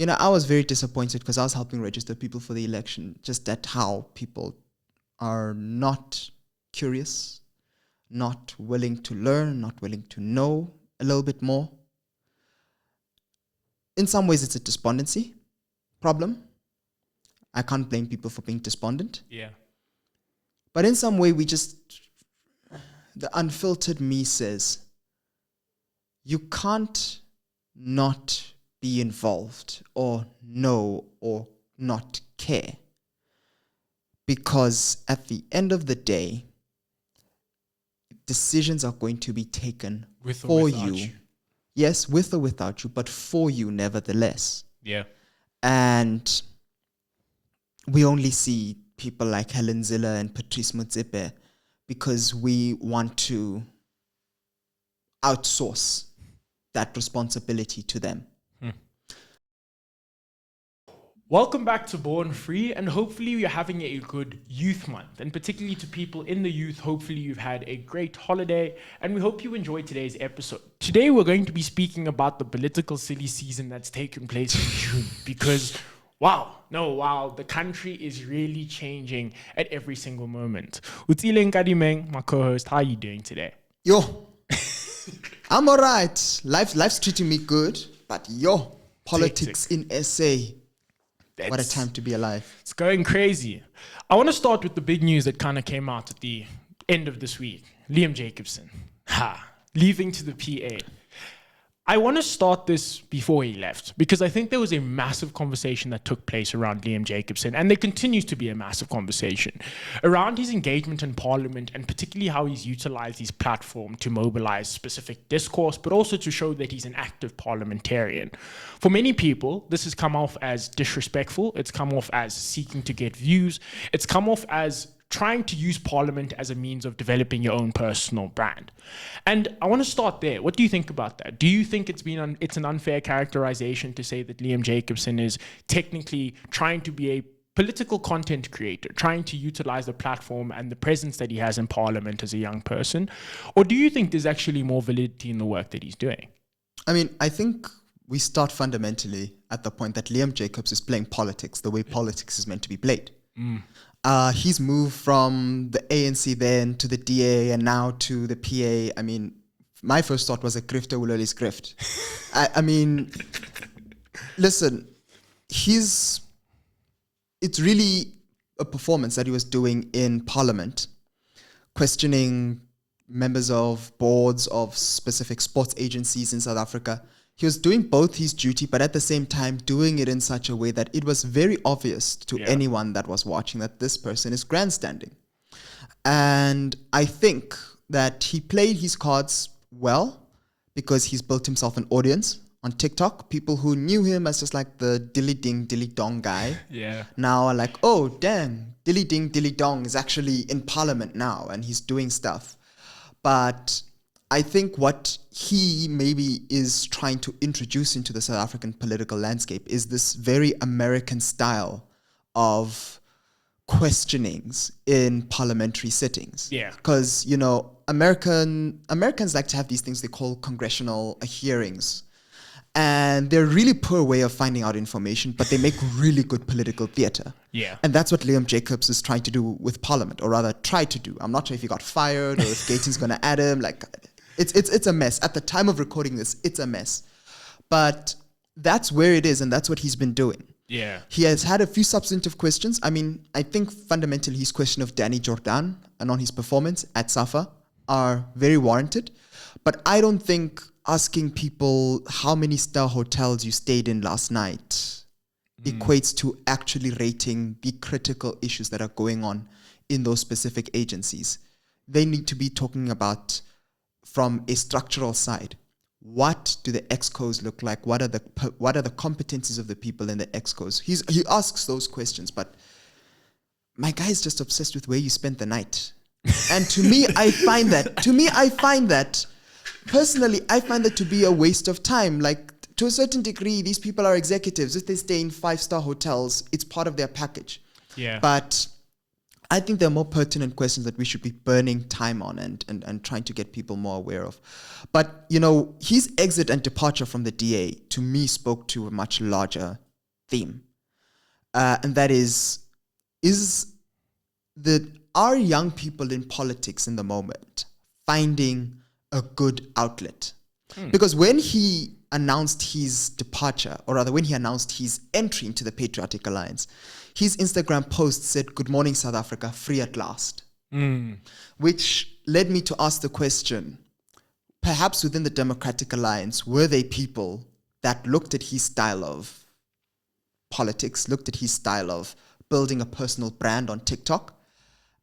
I was very disappointed because I was helping register people for the election, just at how people are not curious, not willing to learn, not willing to know a little bit more. In some ways, it's a despondency problem. I can't blame people for being despondent. Yeah. But in some way, the unfiltered me says, you can't not be involved or know or not care. Because at the end of the day, decisions are going to be taken With or for without you. Yes, with or without you, but for you nevertheless. Yeah. And we only see people like Helen Zille and Patrice Motsepe because we want to outsource that responsibility to them. Welcome back to Born Free, and hopefully you're having a good youth month, and particularly to people in the youth, hopefully you've had a great holiday, and we hope you enjoyed today's episode. Today we're going to be speaking about the political silly season that's taken place in June, because the country is really changing at every single moment. Otsile Nkadimeng, my co-host, how are you doing today? Yo, I'm all right. Life's treating me good, but politics in SA. What a time to be alive. It's going crazy. I want to start with the big news that kind of came out at the end of this week. Liam Jacobson, leaving to the PA. I want to start this before he left, because I think there was a massive conversation that took place around Liam Jacobson, and there continues to be a massive conversation around his engagement in Parliament, and particularly how he's utilized his platform to mobilize specific discourse, but also to show that he's an active parliamentarian. For many people, this has come off as disrespectful. It's come off as seeking to get views. It's come off as trying to use Parliament as a means of developing your own personal brand. And I want to start there. What do you think about that? Do you think it's an unfair characterization to say that Liam Jacobson is technically trying to be a political content creator, trying to utilize the platform and the presence that he has in Parliament as a young person? Or do you think there's actually more validity in the work that he's doing? I mean, I think we start fundamentally at the point that Liam Jacobs is playing politics the way politics is meant to be played. He's moved from the ANC then to the DA and now to the PA. I mean, my first thought was a grifter will always grift. I mean, listen, it's really a performance that he was doing in Parliament, questioning members of boards of specific sports agencies in South Africa. He was doing both his duty, but at the same time doing it in such a way that it was very obvious to anyone that was watching that this person is grandstanding. And I think that he played his cards well because he's built himself an audience on TikTok. People who knew him as just like the dilly ding, dilly dong guy now are like, oh, damn, dilly ding, dilly dong is actually in Parliament now and he's doing stuff. But I think what he maybe is trying to introduce into the South African political landscape is this very American style of questionings in parliamentary sittings. Yeah. Because, Americans like to have these things they call congressional hearings. And they're a really poor way of finding out information, but they make really good political theater. Yeah. And that's what Liam Jacobs is trying to do with Parliament, or rather tried to do. I'm not sure if he got fired or if Gayton's going to add him. It's a mess. At the time of recording this, it's a mess. But that's where it is, and that's what he's been doing. Yeah. He has had a few substantive questions. I mean, I think fundamentally his question of Danny Jordan and on his performance at SAFA are very warranted. But I don't think asking people how many star hotels you stayed in last night equates to actually rating the critical issues that are going on in those specific agencies. They need to be talking about, from a structural side, what do the excos look like? What are the competencies of the people in the excos? He asks those questions, but my guy is just obsessed with where you spent the night. And to me, I find that personally, I find that to be a waste of time. Like, to a certain degree, these people are executives. If they stay in 5-star hotels, it's part of their package. Yeah. But I think there are more pertinent questions that we should be burning time on and trying to get people more aware of. But, his exit and departure from the DA, to me, spoke to a much larger theme. And that is are young people in politics in the moment finding a good outlet? Because when he announced his departure, or rather when he announced his entry into the Patriotic Alliance, his Instagram post said, "Good morning, South Africa, free at last." Which led me to ask the question, perhaps within the Democratic Alliance, were they people that looked at his style of politics, looked at his style of building a personal brand on TikTok,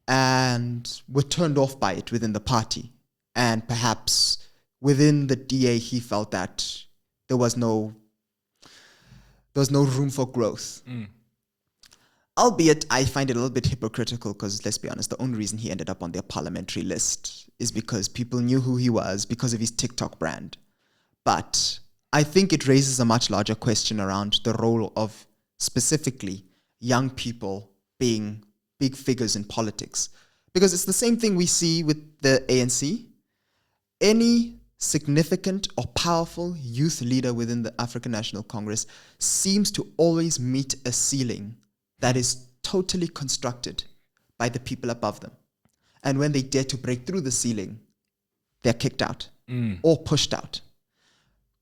and were turned off by it within the party? And perhaps within the DA, he felt that there was no room for growth. Albeit, I find it a little bit hypocritical because, let's be honest, the only reason he ended up on their parliamentary list is because people knew who he was because of his TikTok brand. But I think it raises a much larger question around the role of specifically young people being big figures in politics. Because it's the same thing we see with the ANC. Any significant or powerful youth leader within the African National Congress seems to always meet a ceiling that is totally constructed by the people above them. And when they dare to break through the ceiling, they're kicked out or pushed out.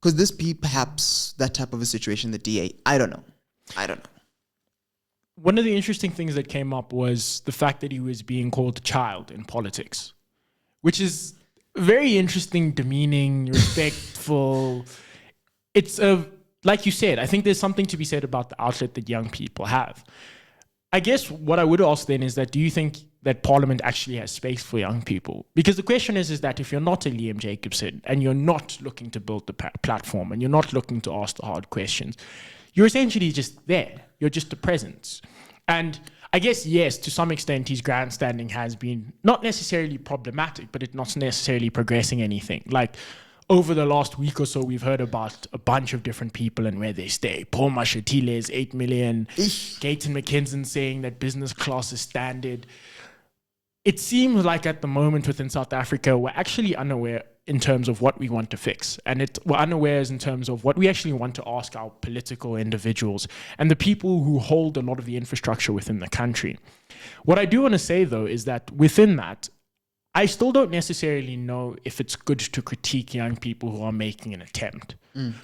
Could this be perhaps that type of a situation in the DA? I don't know. One of the interesting things that came up was the fact that he was being called a child in politics, which is very interesting, demeaning, respectful. It's like you said, I think there's something to be said about the outlet that young people have. I guess what I would ask then is that, do you think that Parliament actually has space for young people? Because the question is that if you're not a Liam Jacobson and you're not looking to build the platform and you're not looking to ask the hard questions, you're essentially just there. You're just a presence. And I guess, yes, to some extent, his grandstanding has been not necessarily problematic, but it's not necessarily progressing anything. Like, over the last week or so, we've heard about a bunch of different people and where they stay. Paul Mashatile's 8 million. Gayton McKinson saying that business class is standard. It seems like at the moment within South Africa, we're actually unaware in terms of what we want to fix. And we're unaware in terms of what we actually want to ask our political individuals and the people who hold a lot of the infrastructure within the country. What I do want to say, though, is that within that, I still don't necessarily know if it's good to critique young people who are making an attempt.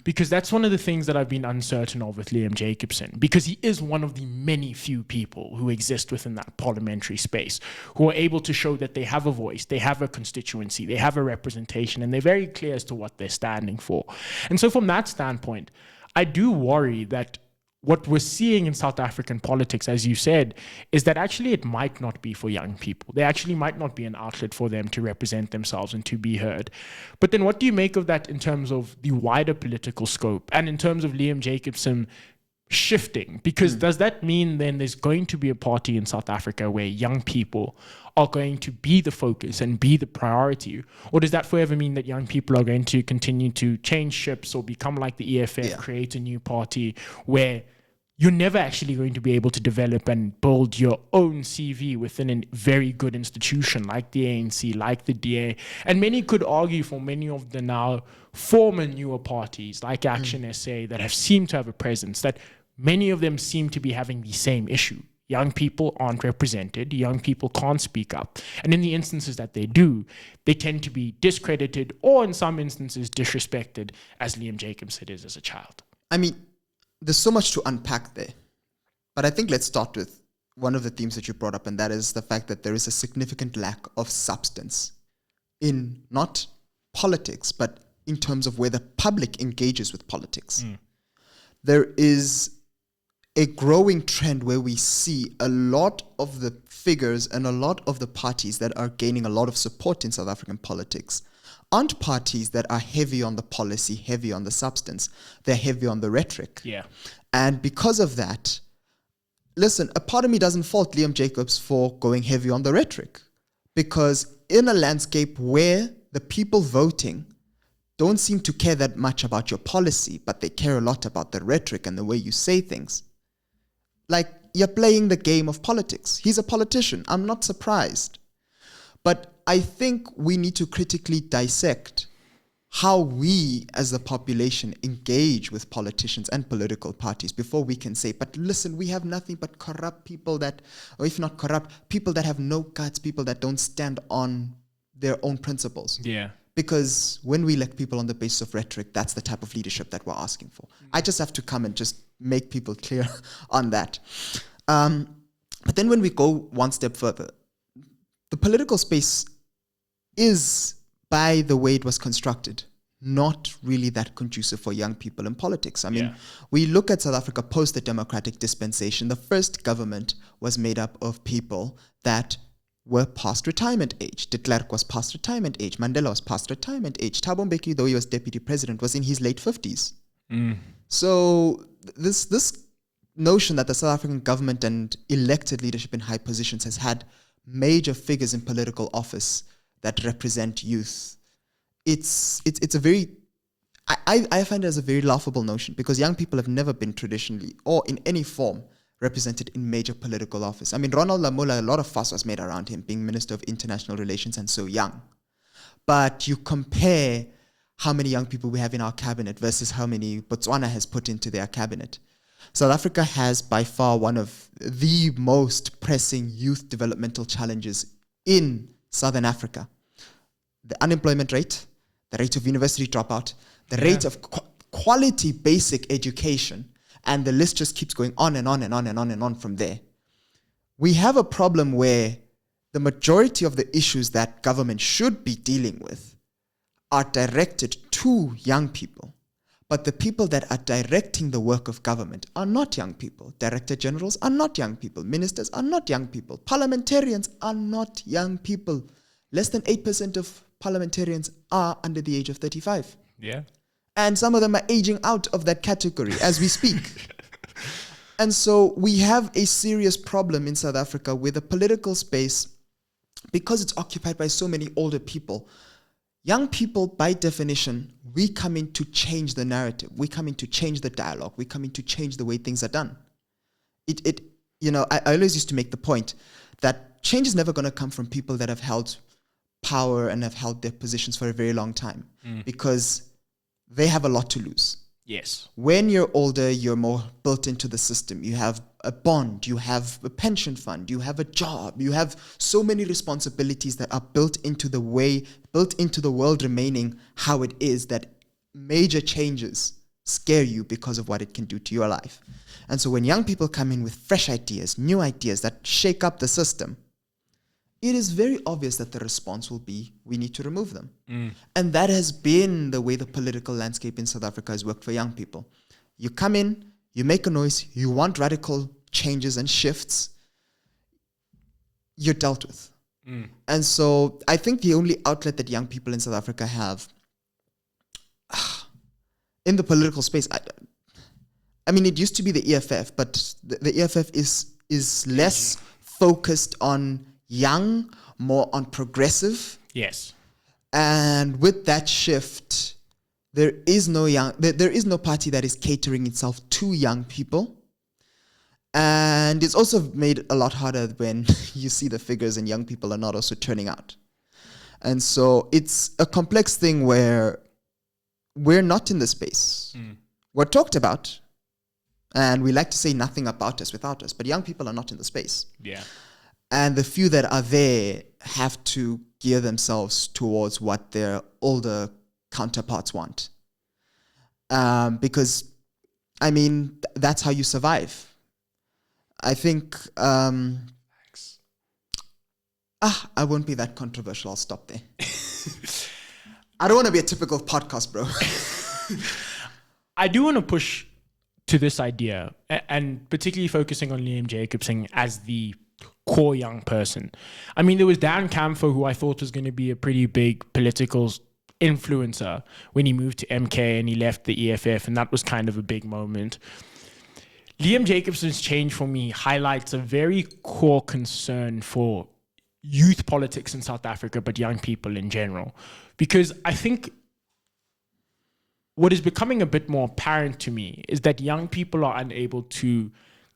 Because that's one of the things that I've been uncertain of with Liam Jacobson, because he is one of the many few people who exist within that parliamentary space, who are able to show that they have a voice, they have a constituency, they have a representation, and they're very clear as to what they're standing for. And so from that standpoint, I do worry that what we're seeing in South African politics, as you said, is that actually it might not be for young people. There actually might not be an outlet for them to represent themselves and to be heard. But then what do you make of that in terms of the wider political scope and in terms of Liam Jacobson shifting? Because does that mean then there's going to be a party in South Africa where young people are going to be the focus and be the priority? Or does that forever mean that young people are going to continue to change ships or become like the EFF, create a new party where you're never actually going to be able to develop and build your own CV within a very good institution like the ANC, like the DA? And many could argue for many of the now former newer parties like Action SA that have seemed to have a presence, that many of them seem to be having the same issue. Young people aren't represented. Young people can't speak up. And in the instances that they do, they tend to be discredited or in some instances disrespected, as Liam Jacobson is as a child. I mean, there's so much to unpack there. But I think let's start with one of the themes that you brought up, and that is the fact that there is a significant lack of substance in not politics, but in terms of where the public engages with politics. There is a growing trend where we see a lot of the figures and a lot of the parties that are gaining a lot of support in South African politics aren't parties that are heavy on the policy, heavy on the substance. They're heavy on the rhetoric. Yeah. And because of that, listen, a part of me doesn't fault Liam Jacobs for going heavy on the rhetoric, because in a landscape where the people voting don't seem to care that much about your policy, but they care a lot about the rhetoric and the way you say things, like, you're playing the game of politics. He's a politician. I'm not surprised. But I think we need to critically dissect how we as the population engage with politicians and political parties before we can say, but listen, we have nothing but corrupt people that, or if not corrupt, people that have no guts, people that don't stand on their own principles. Yeah. Because when we elect people on the basis of rhetoric, that's the type of leadership that we're asking for. I just have to come and just make people clear on that. But then when we go one step further, the political space is, by the way it was constructed, not really that conducive for young people in politics. I mean, we look at South Africa post the democratic dispensation. The first government was made up of people that were past retirement age. De Klerk was past retirement age. Mandela was past retirement age. Thabo Mbeki, though he was deputy president, was in his late 50s. So this notion that the South African government and elected leadership in high positions has had major figures in political office that represent youth, it's a very, I find it as a very laughable notion, because young people have never been traditionally or in any form represented in major political office. I mean, Ronald Lamola, a lot of fuss was made around him being Minister of International Relations and so young. But you compare how many young people we have in our cabinet versus how many Botswana has put into their cabinet. South Africa has by far one of the most pressing youth developmental challenges in Southern Africa. The unemployment rate, the rate of university dropout, the rate of quality basic education, and the list just keeps going on and on and on and on and on from there. We have a problem where the majority of the issues that government should be dealing with are directed to young people. But the people that are directing the work of government are not young people. Director generals are not young people. Ministers are not young people. Parliamentarians are not young people. Less than 8% of parliamentarians are under the age of 35. Yeah. And some of them are aging out of that category as we speak. And so we have a serious problem in South Africa with the political space, because it's occupied by so many older people. Young people, by definition, we come in to change the narrative. We come in to change the dialogue. We come in to change the way things are done. I always used to make the point that change is never going to come from people that have held power and have held their positions for a very long time, because they have a lot to lose. Yes. When you're older, you're more built into the system. You have a bond, you have a pension fund, you have a job, you have so many responsibilities that are built into the world remaining how it is, that major changes scare you because of what it can do to your life. And so when young people come in with fresh ideas, new ideas that shake up the system, it is very obvious that the response will be, we need to remove them. And that has been the way the political landscape in South Africa has worked for young people. You come in, you make a noise, you want radical changes and shifts, you're dealt with. And so I think the only outlet that young people in South Africa have in the political space, I mean, it used to be the EFF, but the EFF is less focused on young, more on progressive. Yes. And with that shift, there is no party that is catering itself to young people. And it's also made a lot harder when you see the figures and young people are not also turning out. And so it's a complex thing where we're not in the space. We're talked about, and we like to say nothing about us without us, but young people are not in the space. Yeah. And the few that are there have to gear themselves towards what their older counterparts want. Because, I mean, that's how you survive. I think, I won't be that controversial. I'll stop there. I don't want to be a typical podcast, bro. I do want to push to this idea, and particularly focusing on Liam Jacobson as the core young person. I mean, there was Dan Camphor, who I thought was going to be a pretty big political influencer when he moved to MK and he left the EFF, and that was kind of a big moment. Liam Jacobson's change for me highlights a very core concern for youth politics in South Africa, but young people in general. Because I think what is becoming a bit more apparent to me is that young people are unable to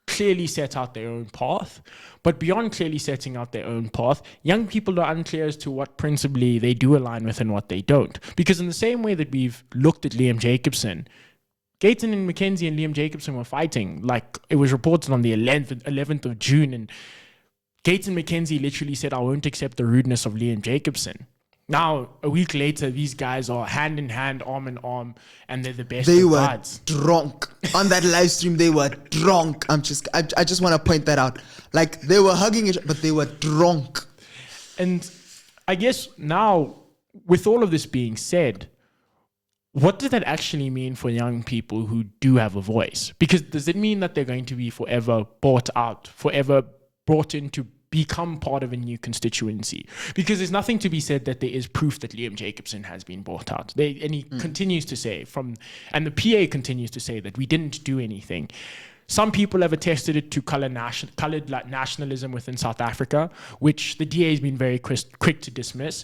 clearly set out their own path. But beyond clearly setting out their own path, young people are unclear as to what principally they do align with and what they don't. Because in the same way that we've looked at Liam Jacobson, Gayton and Mackenzie and Liam Jacobson were fighting. Like, it was reported on the 11th of June, and Gayton Mackenzie literally said, "I won't accept the rudeness of Liam Jacobson." Now, a week later, these guys are hand in hand, arm in arm, and they're the best They of were buds. drunk. On that live stream, they were drunk. I just want to point that out. Like, they were hugging each other, but they were drunk. And I guess now, with all of this being said, what does that actually mean for young people who do have a voice? Because does it mean that they're going to be forever bought out, forever brought in to become part of a new constituency? Because there's nothing to be said that there is proof that Liam Jacobson has been bought out. And he continues to say, and the PA continues to say that we didn't do anything. Some people have attested it to colored nationalism within South Africa, which the DA has been very quick to dismiss.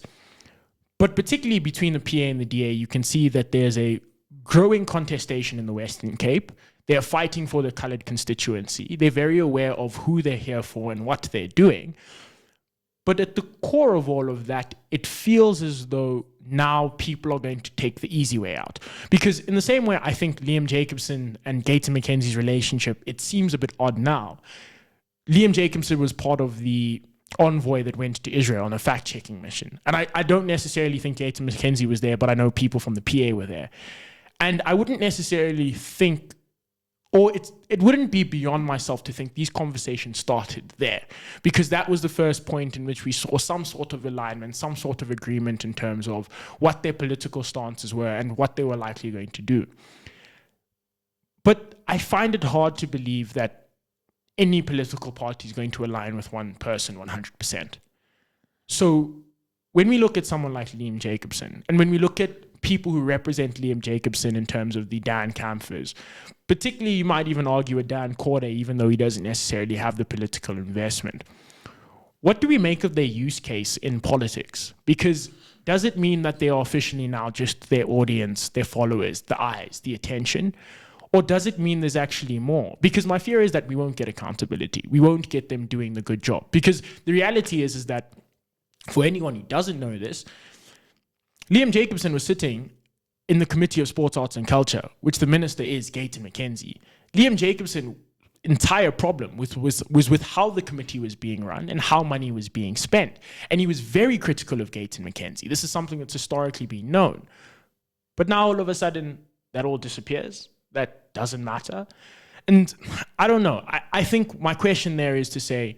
But particularly between the PA and the DA, you can see that there's a growing contestation in the Western Cape. They're fighting for the colored constituency. They're very aware of who they're here for and what they're doing. But at the core of all of that, it feels as though now people are going to take the easy way out. Because in the same way, I think Liam Jacobson and Gayton Mackenzie's relationship, it seems a bit odd now. Liam Jacobson was part of the envoy that went to Israel on a fact-checking mission. And I don't necessarily think Gayton Mackenzie was there, but I know people from the PA were there. And I wouldn't necessarily think, or it wouldn't be beyond myself to think these conversations started there, because that was the first point in which we saw some sort of alignment, some sort of agreement in terms of what their political stances were and what they were likely going to do. But I find it hard to believe that any political party is going to align with one person 100%. So when we look at someone like Liam Jacobson, and when we look at people who represent Liam Jacobson in terms of the Dan Campers, particularly you might even argue a Dan Corday, even though he doesn't necessarily have the political investment. What do we make of their use case in politics? Because does it mean that they are officially now just their audience, their followers, the eyes, the attention? Or does it mean there's actually more? Because my fear is that we won't get accountability. We won't get them doing the good job. Because the reality is that for anyone who doesn't know this, Liam Jacobson was sitting in the Committee of Sports, Arts and Culture, which the minister is Gayton Mackenzie. Liam Jacobson's entire problem was with how the committee was being run and how money was being spent. And he was very critical of Gayton Mackenzie. This is something that's historically been known. But now all of a sudden, that all disappears. That doesn't matter. And I don't know. I think my question there is to say,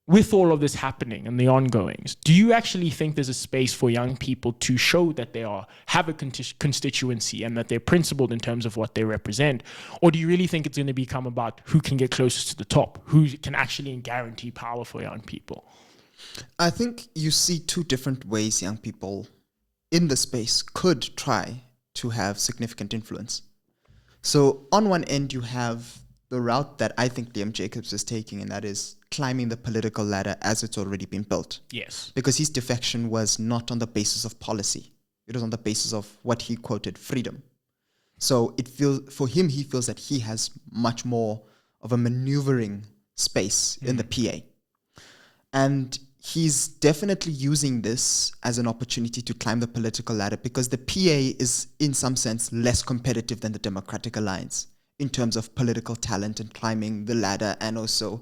with all of this happening and the ongoings, do you actually think there's a space for young people to show that they have a constituency and that they're principled in terms of what they represent? Or do you really think it's going to become about who can get closest to the top, who can actually guarantee power for young people? I think you see two different ways young people in the space could try to have significant influence. So on one end, you have the route that I think Liam Jacobs is taking, and that is climbing the political ladder as it's already been built. Yes. Because his defection was not on the basis of policy. It was on the basis of what he quoted, freedom. So it feels, for him, he feels that he has much more of a maneuvering space in the PA. And he's definitely using this as an opportunity to climb the political ladder because the PA is, in some sense, less competitive than the Democratic Alliance in terms of political talent and climbing the ladder, and also,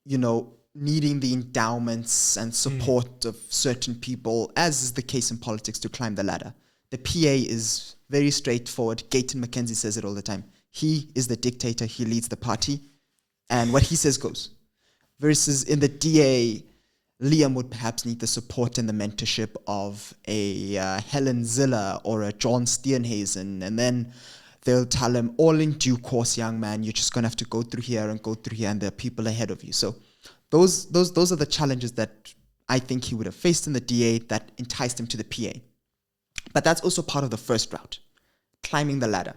you know, needing the endowments and support of certain people, as is the case in politics, to climb the ladder. The PA is very straightforward. Gayton Mackenzie says it all the time. He is the dictator. He leads the party. And what he says goes. Versus in the DA, Liam would perhaps need the support and the mentorship of a Helen Zilla or a John Steenhuisen, and then they'll tell him, all in due course, young man, you're just going to have to go through here, and there are people ahead of you. So those are the challenges that I think he would have faced in the DA that enticed him to the PA. But that's also part of the first route, climbing the ladder.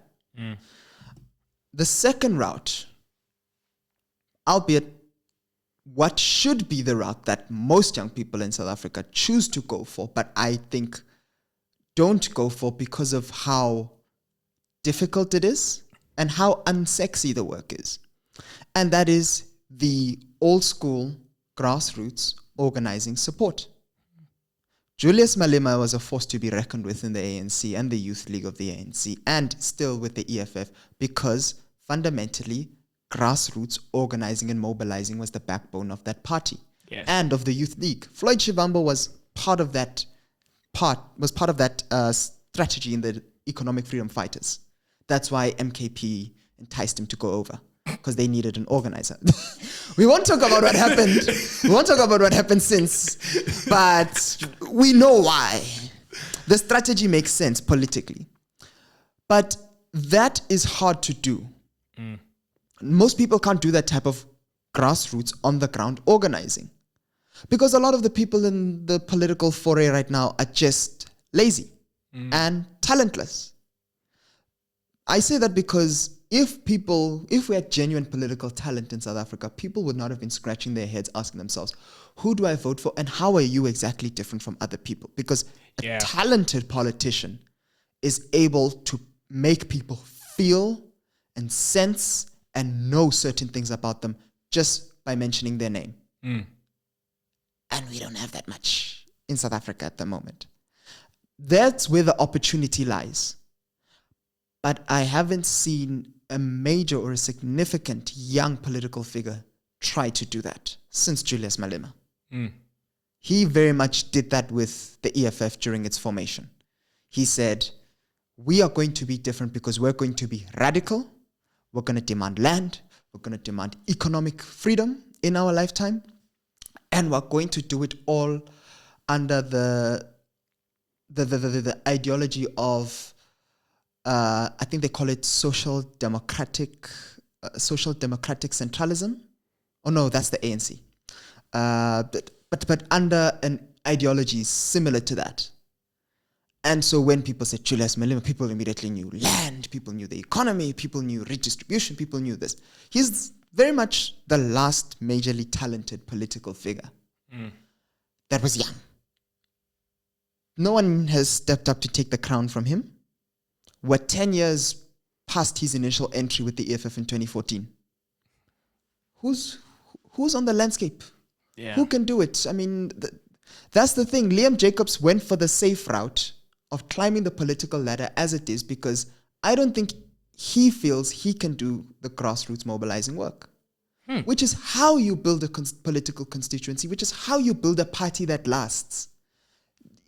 The second route, albeit what should be the route that most young people in South Africa choose to go for, but I think don't go for because of how difficult it is and how unsexy the work is. And that is the old school grassroots organizing support. Julius Malema was a force to be reckoned with in the ANC and the Youth League of the ANC and still with the EFF because fundamentally grassroots organizing and mobilizing was the backbone of that party and of the Youth League. Floyd Shivambu was part of that strategy in the Economic Freedom Fighters. That's why MKP enticed him to go over, because they needed an organizer. We won't talk about what happened. We won't talk about what happened since, but we know why. The strategy makes sense politically. But that is hard to do. Most people can't do that type of grassroots on the ground organizing, because a lot of the people in the political foray right now are just lazy and talentless. I say that because if we had genuine political talent in South Africa, people would not have been scratching their heads asking themselves, who do I vote for and how are you exactly different from other people? Because a talented politician is able to make people feel and sense and know certain things about them just by mentioning their name. And we don't have that much in South Africa at the moment. That's where the opportunity lies. But I haven't seen a major or a significant young political figure try to do that since Julius Malema. He very much did that with the EFF during its formation. He said, we are going to be different because we're going to be radical. We're going to demand land. We're going to demand economic freedom in our lifetime. And we're going to do it all under the ideology of, I think they call it social democratic centralism. Oh no, that's the ANC. But under an ideology similar to that. And so when people said Julius Malema, people immediately knew land, people knew the economy, people knew redistribution, people knew this. He's very much the last majorly talented political figure that was young. No one has stepped up to take the crown from him. We're 10 years past his initial entry with the EFF in 2014. Who's on the landscape? Who can do it? I mean, that's the thing. Liam Jacobs went for the safe route of climbing the political ladder as it is because I don't think he feels he can do the grassroots mobilizing work, which is how you build a political constituency, which is how you build a party that lasts.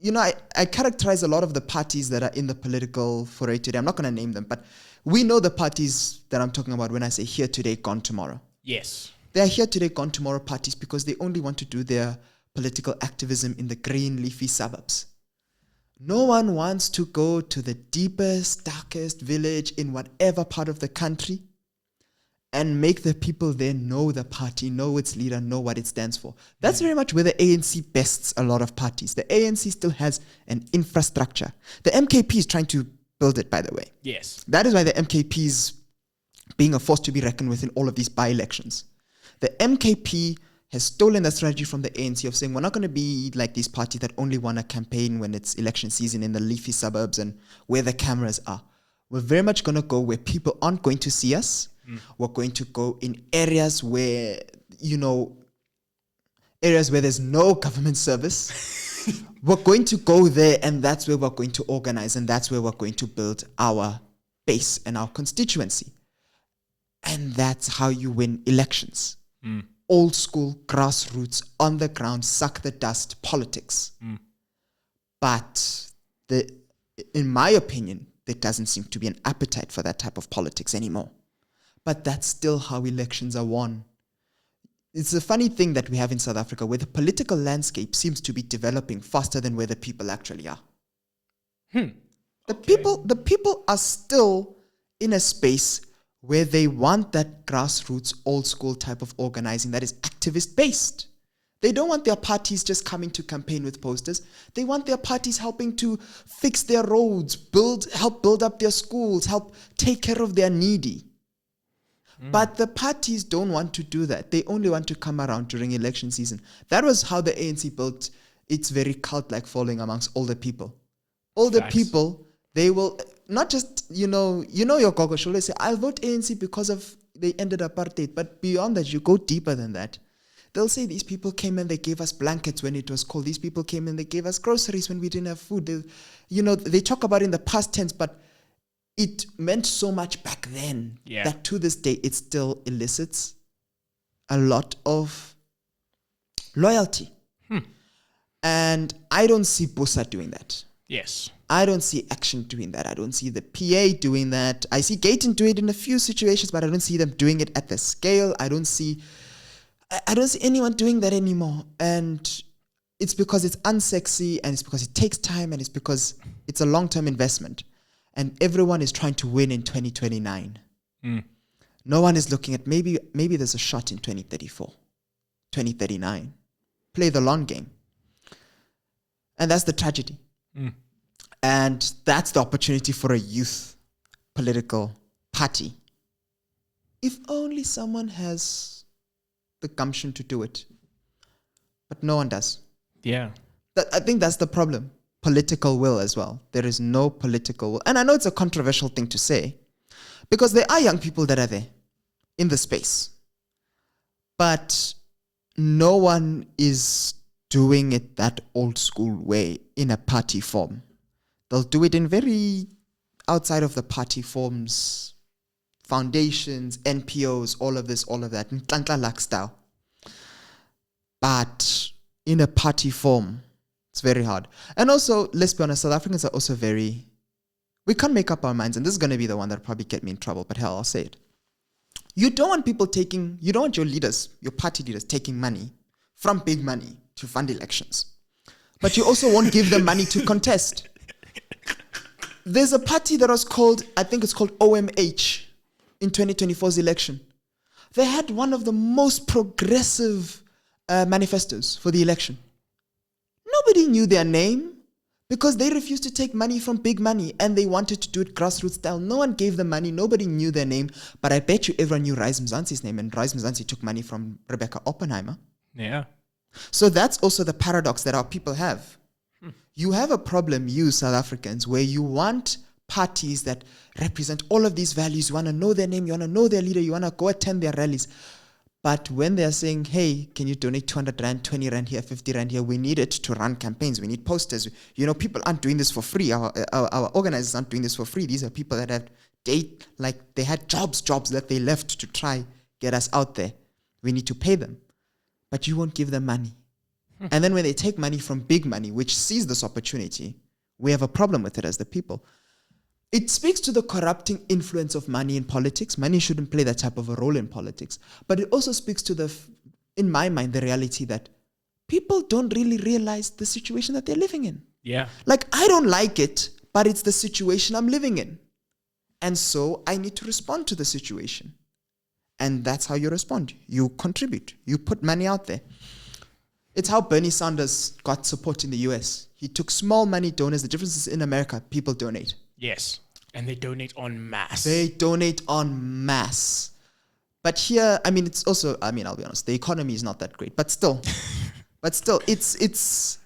You know, I characterize a lot of the parties that are in the political foray today. I'm not going to name them, but we know the parties that I'm talking about when I say here today, gone tomorrow. Yes. They're here today, gone tomorrow parties because they only want to do their political activism in the green, leafy suburbs. No one wants to go to the deepest, darkest village in whatever part of the country and make the people there know the party, know its leader, know what it stands for. That's very much where the ANC bests a lot of parties. The ANC still has an infrastructure. The MKP is trying to build it, by the way. Yes. That is why the MKP is being a force to be reckoned with in all of these by-elections. The MKP has stolen that strategy from the ANC of saying, we're not going to be like these parties that only want to campaign when it's election season in the leafy suburbs and where the cameras are. We're very much going to go where people aren't going to see us. We're going to go in areas where, areas where there's no government service. We're going to go there, and that's where we're going to organize, and that's where we're going to build our base and our constituency. And that's how you win elections. Old school, grassroots, on the ground, suck the dust politics. But in my opinion, there doesn't seem to be an appetite for that type of politics anymore. But that's still how elections are won. It's a funny thing that we have in South Africa where the political landscape seems to be developing faster than where the people actually are. The people are still in a space where they want that grassroots, old school type of organizing that is activist based. They don't want their parties just coming to campaign with posters. They want their parties helping to fix their roads, help build up their schools, help take care of their needy. But the parties don't want to do that. They only want to come around during election season. That was how the ANC built its very cult-like following amongst older people. Older people, they will not just, your gogo, she'll say, I'll vote ANC because of, they ended apartheid. But beyond that, you go deeper than that. They'll say these people came and they gave us blankets when it was cold. These people came and they gave us groceries when we didn't have food. They talk about it in the past tense, but it meant so much back then that to this day, it still elicits a lot of loyalty. And I don't see Busa doing that. Yes. I don't see Action doing that. I don't see the PA doing that. I see Gayton do it in a few situations, but I don't see them doing it at the scale. I don't see anyone doing that anymore. And it's because it's unsexy, and it's because it takes time, and it's because it's a long-term investment. And everyone is trying to win in 2029. No one is looking at maybe there's a shot in 2034, 2039. Play the long game. And that's the tragedy. And that's the opportunity for a youth political party. If only someone has the gumption to do it. But no one does. Yeah. I think that's the problem. Political will as well. There is no political will. And I know it's a controversial thing to say, because there are young people that are there in the space. But no one is doing it that old school way in a party form. They'll do it in very outside of the party forms, foundations, NPOs, all of this, all of that, Ntlantla style. But in a party form, it's very hard. And also, let's be honest, South Africans are also we can't make up our minds, and this is going to be the one that'll probably get me in trouble, but hell, I'll say it. You don't want you don't want your leaders, your party leaders, taking money from big money to fund elections. But you also won't give them money to contest. There's a party that was called, I think it's called OMH in 2024's election. They had one of the most progressive manifestos for the election. Nobody knew their name because they refused to take money from big money, and they wanted to do it grassroots style. No one gave them money. Nobody knew their name. But I bet you everyone knew Rise Mzansi's name, and Rise Mzansi took money from Rebecca Oppenheimer. Yeah. So that's also the paradox that our people have. You have a problem, you South Africans, where you want parties that represent all of these values. You want to know their name. You want to know their leader. You want to go attend their rallies. But when they're saying, hey, can you donate 200 Rand, 20 Rand here, 50 Rand here, we need it to run campaigns. We need posters. People aren't doing this for free. Our organizers aren't doing this for free. These are people that they had jobs that they left to try get us out there. We need to pay them. But you won't give them money. And then when they take money from big money, which sees this opportunity, we have a problem with it as the people. It speaks to the corrupting influence of money in politics. Money shouldn't play that type of a role in politics. But it also speaks to in my mind, the reality that people don't really realize the situation that they're living in. Yeah. Like, I don't like it, but it's the situation I'm living in. And so I need to respond to the situation. And that's how you respond. You contribute. You put money out there. It's how Bernie Sanders got support in the US. He took small money donors. The difference is in America, people donate. Yes. And they donate en masse. But here, it's also, I'll be honest, the economy is not that great. But still, it's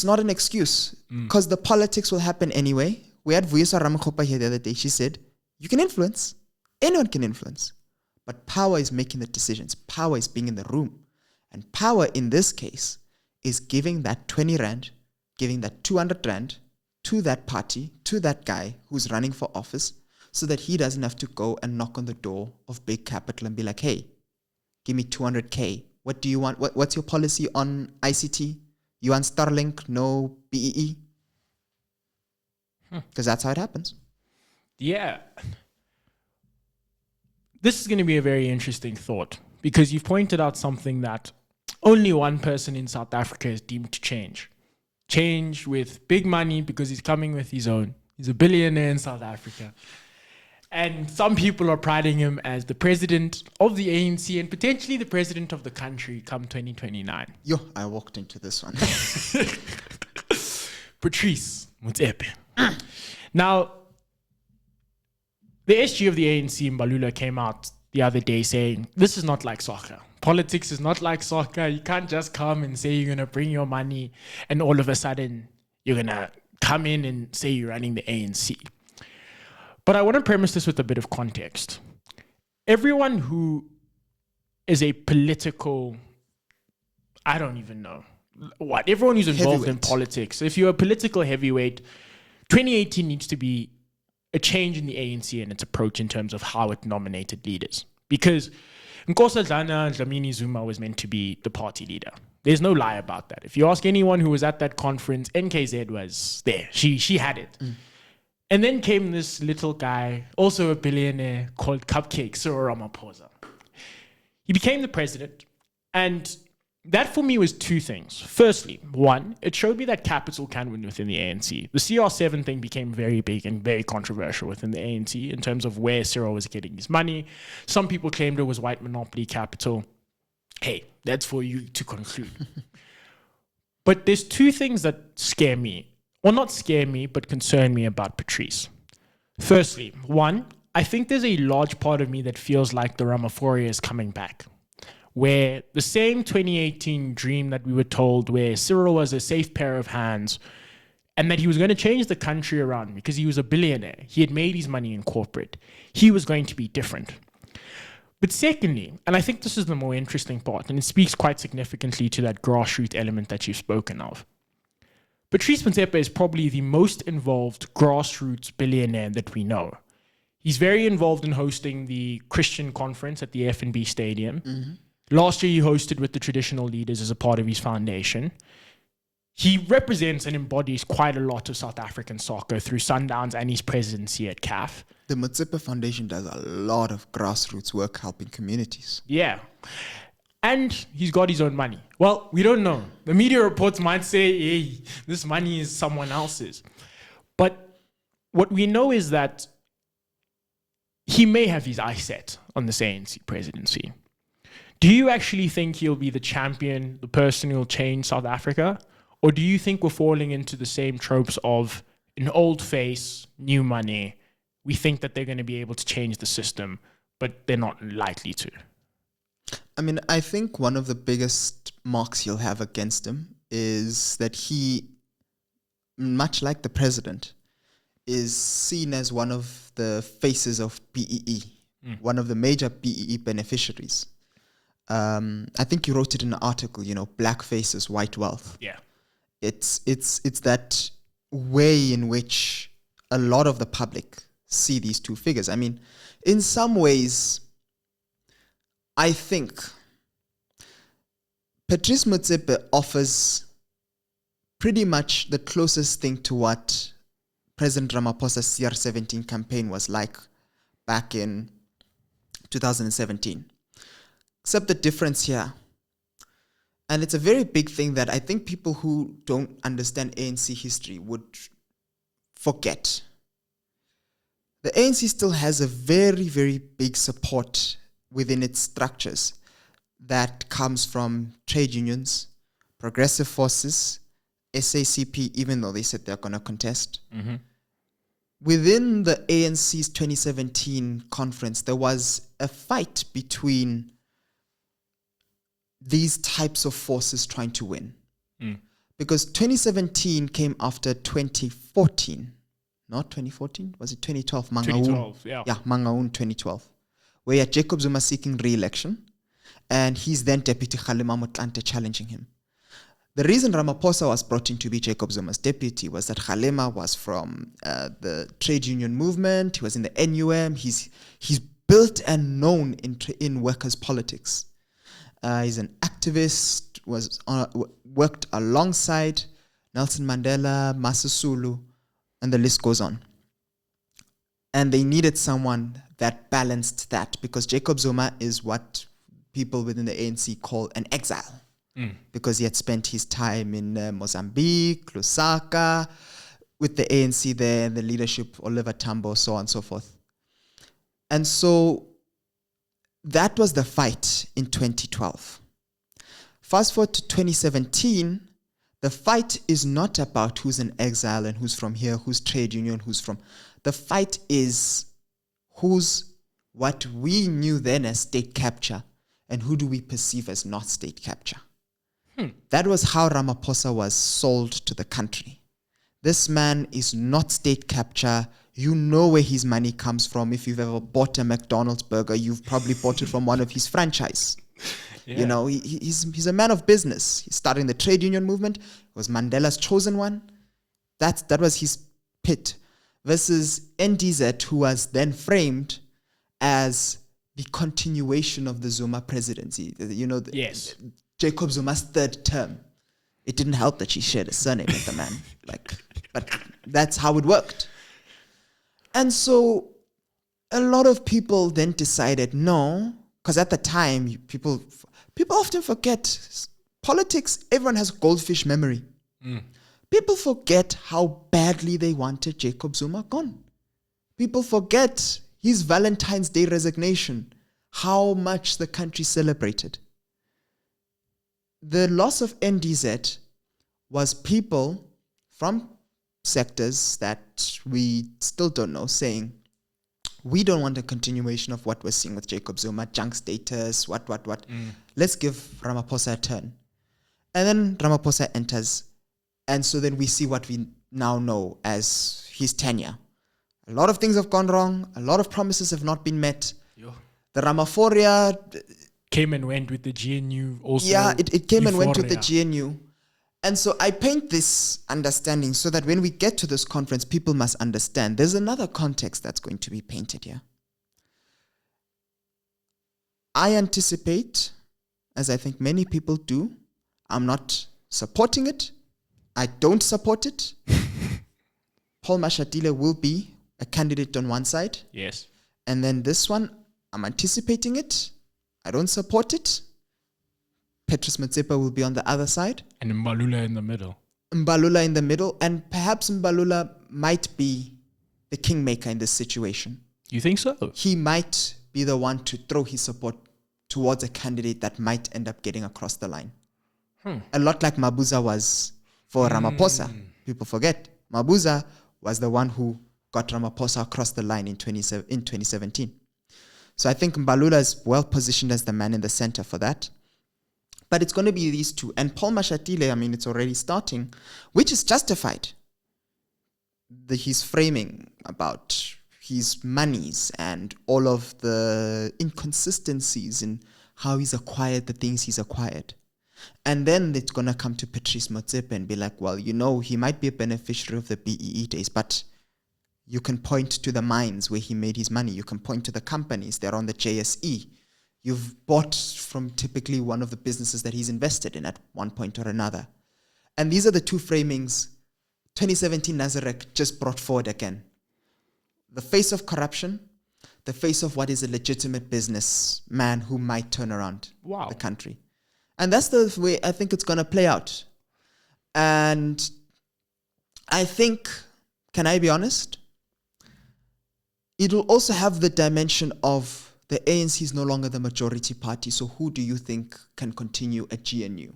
not an excuse. Because the politics will happen anyway. We had Vuyiswa Ramakgopa here the other day. She said, you can influence. Anyone can influence. But power is making the decisions. Power is being in the room. And power in this case is giving that 20 Rand, giving that 200 Rand to that party, to that guy who's running for office, so that he doesn't have to go and knock on the door of big capital and be like, hey, give me 200K. What do you want? What's your policy on ICT? You want Starlink, no BEE? Because that's how it happens. Yeah. This is going to be a very interesting thought, because you've pointed out something that only one person in South Africa is deemed to change. Change with big money, because he's coming with his own. He's a billionaire in South Africa. And some people are priding him as the president of the ANC and potentially the president of the country come 2029. I walked into this one. Patrice Motsepe. Now, the SG of the ANC in Balula came out the other day saying, this is not like soccer. Politics is not like soccer. You can't just come and say you're going to bring your money and all of a sudden you're going to come in and say you're running the ANC. But I want to premise this with a bit of context. everyone who is a political, I don't even know what, everyone who's involved in politics, if you're a political heavyweight, 2018 needs to be a change in the ANC and its approach in terms of how it nominated leaders. Because Nkosazana Dlamini Zuma was meant to be the party leader. There's no lie about that. If you ask anyone who was at that conference, NKZ was there. She had it. And then came this little guy, also a billionaire, called Cupcake, Cyril Ramaphosa. He became the president, and that for me was two things. Firstly, one, it showed me that capital can win within the ANC. The CR7 thing became very big and very controversial within the ANC in terms of where Cyril was getting his money. Some people claimed it was white monopoly capital. Hey, that's for you to conclude. But there's two things that scare me, or not scare me, but concern me about Patrice. Firstly, one, I think there's a large part of me that feels like the Ramaphoria is coming back, where the same 2018 dream that we were told, where Cyril was a safe pair of hands and that he was going to change the country around because he was a billionaire. He had made his money in corporate. He was going to be different. But secondly, and I think this is the more interesting part, and it speaks quite significantly to that grassroots element that you've spoken of. Patrice Motsepe is probably the most involved grassroots billionaire that we know. He's very involved in hosting the Christian conference at the F&B Stadium. Last year, he hosted with the traditional leaders as a part of his foundation. He represents and embodies quite a lot of South African soccer through Sundowns and his presidency at CAF. The Motsepe Foundation does a lot of grassroots work helping communities. Yeah. And he's got his own money. Well, we don't know. The media reports might say, hey, this money is someone else's. But what we know is that he may have his eyes set on this ANC presidency. Do you actually think he'll be the champion, the person who'll change South Africa? Or do you think we're falling into the same tropes of an old face, new money? We think that they're going to be able to change the system, but they're not likely to. I mean, I think one of the biggest marks he'll have against him is that he, much like the president, is seen as one of the faces of BEE, one of the major BEE beneficiaries. I think you wrote it in an article, black faces, white wealth. Yeah. It's that way in which a lot of the public see these two figures. I mean, in some ways, I think Patrice Motsepe offers pretty much the closest thing to what President Ramaphosa's CR17 campaign was like back in 2017. Except the difference here, and it's a very big thing that I think people who don't understand ANC history would forget. The ANC still has a very, very big support within its structures that comes from trade unions, progressive forces, SACP, even though they said they're going to contest. Within the ANC's 2017 conference, there was a fight between these types of forces trying to win. Because 2017 came after 2014. Not 2014? Was it 2012? 2012, yeah. Yeah, Mangaung 2012. Where you had Jacob Zuma seeking re-election, and he's then Deputy Kgalema Motlanthe challenging him. The reason Ramaphosa was brought in to be Jacob Zuma's deputy was that Kgalema was from the trade union movement. He was in the NUM. He's built and known in workers' politics. He's an activist, worked alongside Nelson Mandela, Masisulu, and the list goes on. And they needed someone that balanced that, because Jacob Zuma is what people within the ANC call an exile, because he had spent his time in Mozambique, Lusaka, with the ANC there, the leadership, Oliver Tambo, so on and so forth. And so that was the fight in 2012. Fast forward to 2017, the fight is not about who's an exile and who's from here, who's trade union, who's from. The fight is who's what we knew then as state capture and who do we perceive as not state capture. That was how Ramaphosa was sold to the country. This man is not state capture. You know where his money comes from. If you've ever bought a McDonald's burger, you've probably bought it from one of his franchise. Yeah. You know, he's a man of business. He started in the trade union movement. It was Mandela's chosen one. That was his pit. Versus NDZ, who was then framed as the continuation of the Zuma presidency. You know, Jacob Zuma's third term. It didn't help that she shared a surname with the man. But that's how it worked. And so a lot of people then decided no, because at the time, people often forget politics, everyone has goldfish memory. People forget how badly they wanted Jacob Zuma gone. People forget his Valentine's Day resignation, how much the country celebrated. The loss of NDZ was people from sectors that we still don't know saying, we don't want a continuation of what we're seeing with Jacob Zuma, junk status, what. Let's give Ramaphosa a turn. And then Ramaphosa enters. And so then we see what we now know as his tenure. A lot of things have gone wrong. A lot of promises have not been met. The Ramaphoria came and went with the GNU also. Yeah, it came and went with the GNU. And so I paint this understanding so that when we get to this conference, people must understand there's another context that's going to be painted here. I anticipate, as I think many people do, I'm not supporting it. I don't support it. Paul Mashatile will be a candidate on one side. Yes. And then this one, I'm anticipating it. I don't support it. Patrice Motsepe will be on the other side. And Mbalula in the middle. Mbalula in the middle. And perhaps Mbalula might be the kingmaker in this situation. You think so? He might be the one to throw his support towards a candidate that might end up getting across the line. A lot like Mabuza was for Ramaphosa. People forget. Mabuza was the one who got Ramaphosa across the line in 2017. So I think Mbalula is well positioned as the man in the center for that. But it's going to be these two. And Paul Mashatile, I mean, it's already starting, which is justified. His framing about his monies and all of the inconsistencies in how he's acquired the things he's acquired. And then it's going to come to Patrice Motsepe and be like, well, you know, he might be a beneficiary of the BEE days, but you can point to the mines where he made his money. You can point to the companies that are on the JSE. You've bought from typically one of the businesses that he's invested in at one point or another. And these are the two framings 2017 Nazarek just brought forward again. The face of corruption, the face of what is a legitimate businessman who might turn around the country. And that's the way I think it's going to play out. And I think, can I be honest? It will also have the dimension of the ANC is no longer the majority party, so who do you think can continue at GNU?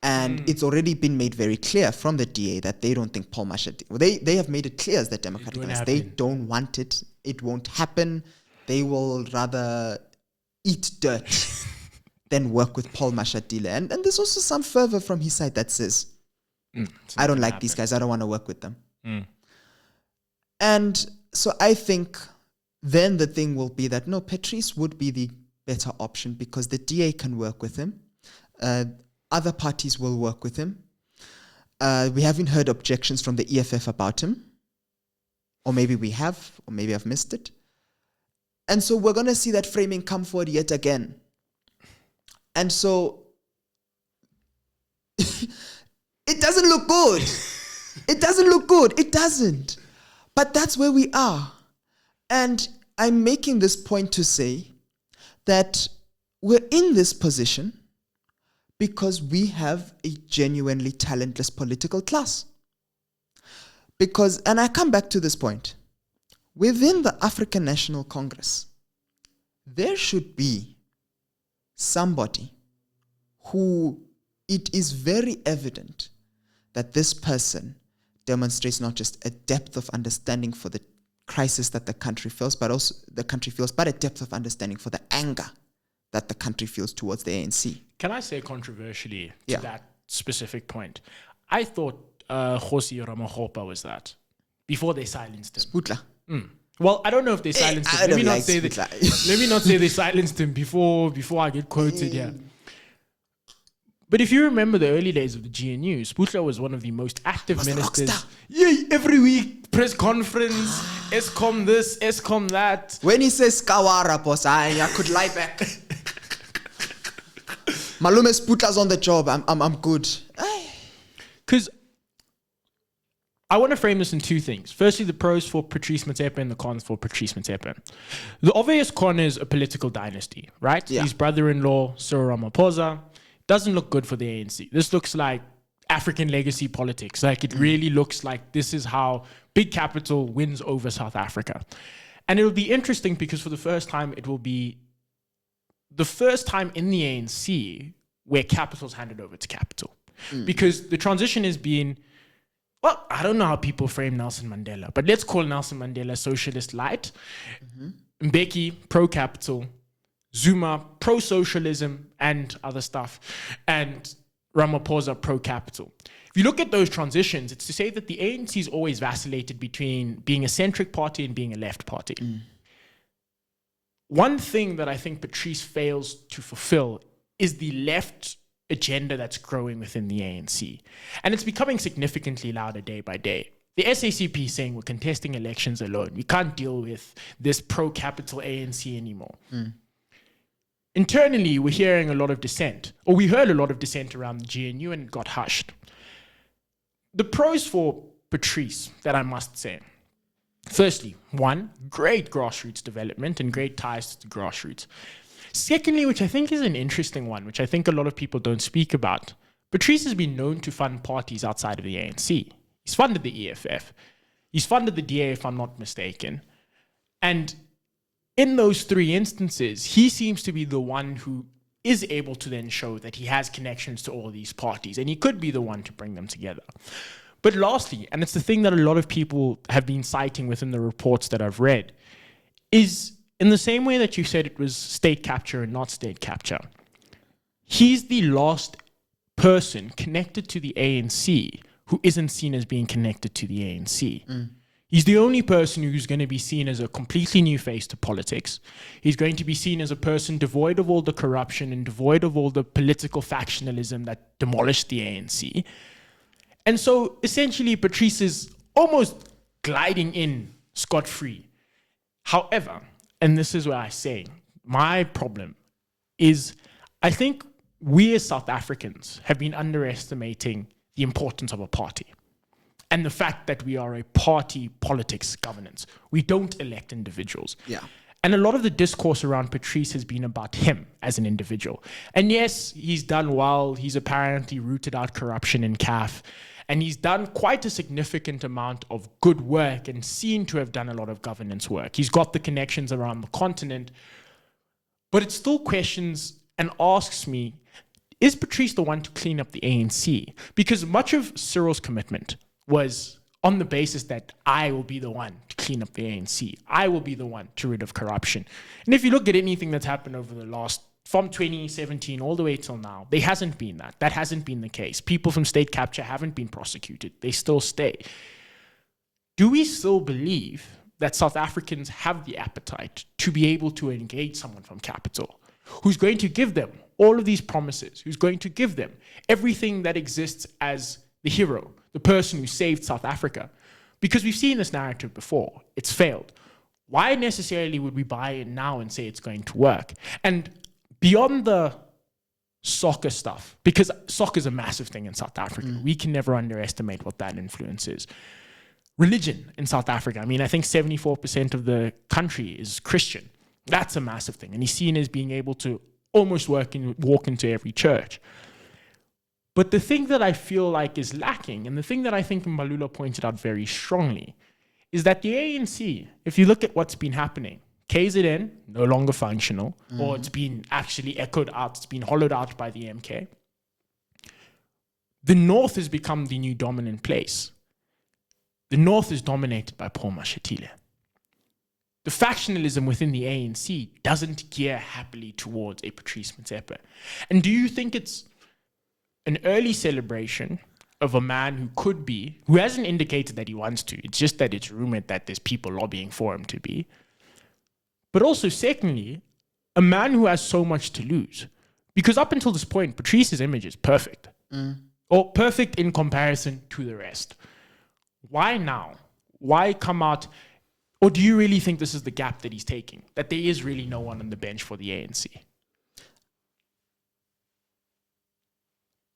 And it's already been made very clear from the DA that they don't think Paul Mashatile, they have made it clear as the Democratic Alliance, they don't want it, it won't happen, they will rather eat dirt than work with Paul Mashatile. And there's also some fervor from his side that says, I don't like these guys, I don't want to work with them. And so I think then the thing will be that, no, Patrice would be the better option because the DA can work with him. Other parties will work with him. We haven't heard objections from the EFF about him. Or maybe we have, or maybe I've missed it. And so we're going to see that framing come forward yet again. And so it doesn't look good. It doesn't look good. It doesn't. But that's where we are. And I'm making this point to say that we're in this position because we have a genuinely talentless political class. Because, and I come back to this point, within the African National Congress, there should be somebody who it is very evident that this person demonstrates not just a depth of understanding for the crisis that the country feels, but also but a depth of understanding for the anger that the country feels towards the ANC. Can I say controversially to that specific point? I thought Kgosi Ramokgopa was that. before they silenced him. Sputla. Well, I don't know if they silenced him. Let me not say that. Let me not say they silenced him before I get quoted here. But if you remember the early days of the GNU, Sputla was one of the most active ministers. Yay! Every week, press conference, ESCOM this, ESCOM that. When he says Kawara, boss, I could lie back. Malume Sputla's on the job. I'm good. Because I want to frame this in two things. Firstly, the pros for Patrice Motsepe and the cons for Patrice Motsepe. The obvious con is a political dynasty, right? Yeah. His brother-in-law, Cyril Ramaphosa, doesn't look good for the ANC. This looks like African legacy politics. Like, it really looks like this is how big capital wins over South Africa. And it'll be interesting because for the first time, it will be the first time in the ANC where capital's handed over to capital. Because the transition has been, well, I don't know how people frame Nelson Mandela, but let's call Nelson Mandela socialist light. Mbeki, pro-capital. Zuma, pro-socialism and other stuff. And Ramaphosa, pro-capital. If you look at those transitions, it's to say that the ANC's always vacillated between being a centric party and being a left party. One thing that I think Patrice fails to fulfill is the left agenda that's growing within the ANC. And it's becoming significantly louder day by day. The SACP is saying we're contesting elections alone. We can't deal with this pro-capital ANC anymore. Internally, we're hearing a lot of dissent, or we heard a lot of dissent around the GNU and it got hushed. The pros for Patrice that I must say. Firstly, one, great grassroots development and great ties to the grassroots. Secondly, which I think is an interesting one, which I think a lot of people don't speak about, Patrice has been known to fund parties outside of the ANC. He's funded the EFF. He's funded the DA, if I'm not mistaken. And in those three instances, he seems to be the one who is able to then show that he has connections to all these parties, and he could be the one to bring them together. But lastly, and it's the thing that a lot of people have been citing within the reports that I've read, is in the same way that you said it was state capture and not state capture, he's the last person connected to the ANC who isn't seen as being connected to the ANC. He's the only person who's going to be seen as a completely new face to politics. He's going to be seen as a person devoid of all the corruption and devoid of all the political factionalism that demolished the ANC. And so essentially Patrice is almost gliding in scot-free. However, and this is what I say, my problem is I think we as South Africans have been underestimating the importance of a party. And the fact that we are a party politics governance. We don't elect individuals. Yeah. And a lot of the discourse around Patrice has been about him as an individual. And yes, he's done well. He's apparently rooted out corruption in CAF. And he's done quite a significant amount of good work and seen to have done a lot of governance work. He's got the connections around the continent. But it still questions and asks me, is Patrice the one to clean up the ANC? Because much of Cyril's commitment was on the basis that I will be the one to clean up the ANC. I will be the one to rid of corruption. And if you look at anything that's happened over the last, from 2017 all the way till now, there hasn't been that. That hasn't been the case. People from state capture haven't been prosecuted. They still stay. Do we still believe that South Africans have the appetite to be able to engage someone from capital who's going to give them all of these promises, who's going to give them everything that exists as the hero, the person who saved South Africa? Because we've seen this narrative before. It's failed. Why necessarily would we buy it now and say it's going to work? And beyond the soccer stuff, because soccer is a massive thing in South Africa. We can never underestimate what that influence is. Religion in South Africa. I mean, I think 74% of the country is Christian. That's a massive thing. And he's seen as being able to almost walk into every church. But the thing that I feel like is lacking, and the thing that I think Mbalula pointed out very strongly, is that the ANC, if you look at what's been happening, KZN, no longer functional, or it's been actually echoed out, it's been hollowed out by the MK. The North has become the new dominant place. The North is dominated by Paul Mashatile. The factionalism within the ANC doesn't gear happily towards a Patrice Motsepe. And do you think it's an early celebration, of a man who hasn't indicated that he wants to. It's just that it's rumored that there's people lobbying for him to be. But also, secondly, a man who has so much to lose. Because up until this point, Patrice's image is perfect. Or perfect in comparison to the rest. Why now? Why come out? Or do you really think this is the gap that he's taking? That there is really no one on the bench for the ANC?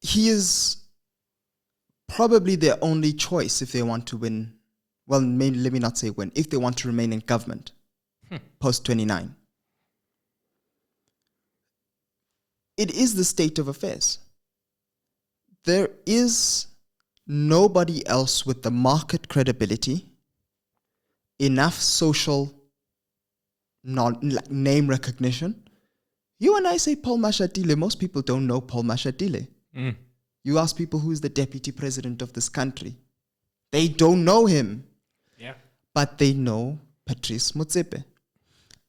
He is probably their only choice if they want to win. Well, let me not say win. If they want to remain in government post 29. It is the state of affairs. There is nobody else with the market credibility, enough social name recognition. You and I say Paul Mashatile. Most people don't know Paul Mashatile. You ask people who's the deputy president of this country. They don't know him. Yeah. But they know Patrice Motsepe.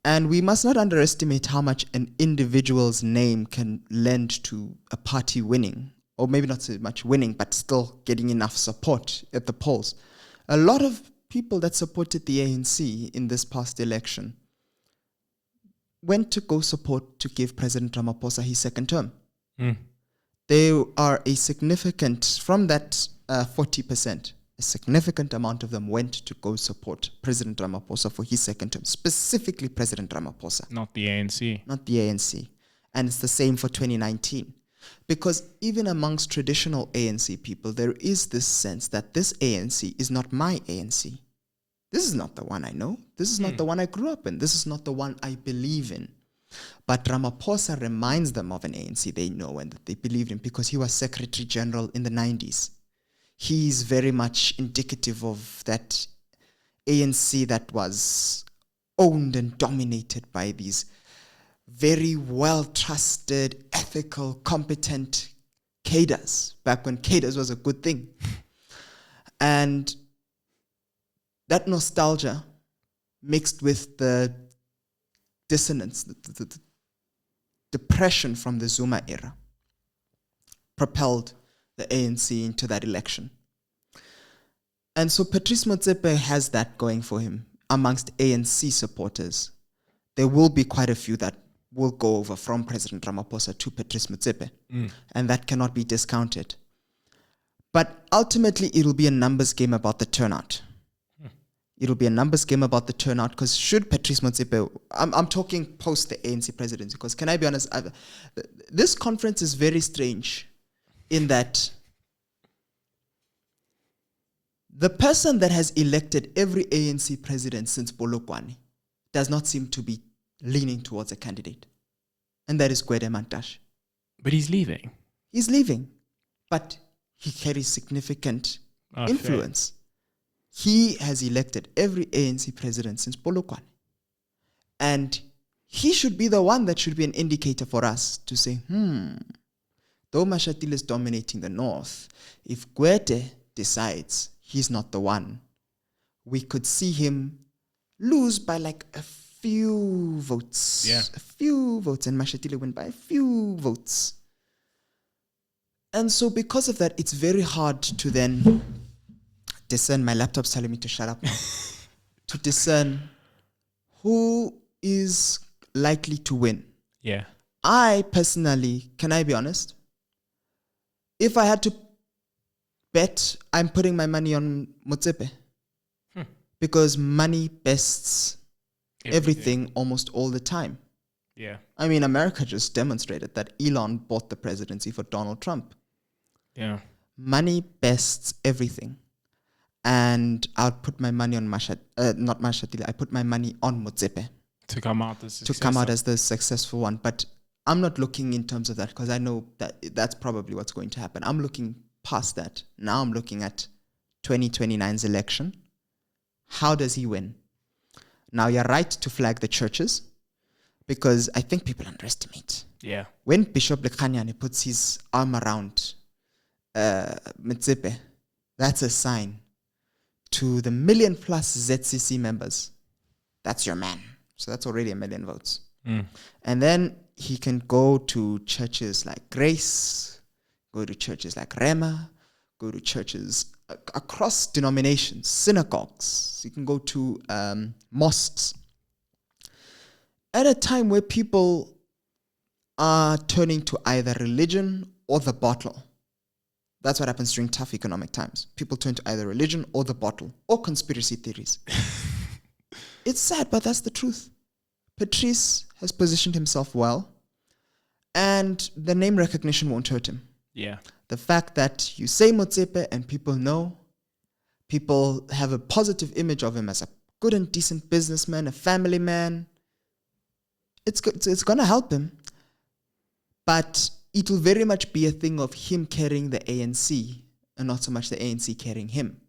And we must not underestimate how much an individual's name can lend to a party winning, or maybe not so much winning, but still getting enough support at the polls. A lot of people that supported the ANC in this past election went to go support to give President Ramaphosa his second term. They are a significant, from that 40%, a significant amount of them went to go support President Ramaphosa for his second term, specifically President Ramaphosa. Not the ANC. Not the ANC. And it's the same for 2019. Because even amongst traditional ANC people, there is this sense that this ANC is not my ANC. This is not the one I know. This is not the one I grew up in. This is not the one I believe in. But Ramaphosa reminds them of an ANC they know and that they believe in because he was Secretary General in the 90s. He's very much indicative of that ANC that was owned and dominated by these very well-trusted, ethical, competent cadres, back when cadres was a good thing. And that nostalgia mixed with the dissonance, the depression from the Zuma era, propelled the ANC into that election. And so Patrice Motsepe has that going for him amongst ANC supporters. There will be quite a few that will go over from President Ramaphosa to Patrice Motsepe, and that cannot be discounted. But ultimately, it'll be a numbers game about the turnout. It'll be a numbers game about the turnout because should Patrice Motsepe, I'm talking post the ANC presidency, because can I be honest, this conference is very strange in that the person that has elected every ANC president since Polokwane does not seem to be leaning towards a candidate. And that is Gwede Mantashe. But he's leaving. He's leaving. But he carries significant influence. Fair. He has elected every ANC president since Polokwane. And he should be the one that should be an indicator for us to say, though Mashatile is dominating the north, if Gwede decides he's not the one, we could see him lose by like a few votes. Yeah. A few votes. And Mashatile win by a few votes. And so because of that, it's very hard to then discern, my laptop's telling me to shut up now, to discern who is likely to win. Yeah. I personally, can I be honest? If I had to bet, I'm putting my money on Motsepe. Because money bests everything almost all the time. Yeah. I mean, America just demonstrated that Elon bought the presidency for Donald Trump. Yeah. Money bests everything. And I'll put my money on not Mashatile, I put my money on Motsepe. To come out as the successful one. But I'm not looking in terms of that because I know that that's probably what's going to happen. I'm looking past that. Now I'm looking at 2029's election. How does he win? Now you're right to flag the churches because I think people underestimate. Yeah. When Bishop Lekhanyane puts his arm around Motsepe, that's a sign to the 1 million plus ZCC members. That's your man. So that's already 1 million votes. And then he can go to churches like Grace, go to churches like Rema, go to churches across denominations, synagogues. You can go to mosques. At a time where people are turning to either religion or the bottle. That's what happens during tough economic times. People turn to either religion or the bottle or conspiracy theories. It's sad, but that's the truth. Patrice has positioned himself well, and the name recognition won't hurt him. Yeah. The fact that you say Motsepe and people know, people have a positive image of him as a good and decent businessman, a family man, it's going to help him. But it will very much be a thing of him carrying the ANC and not so much the ANC carrying him.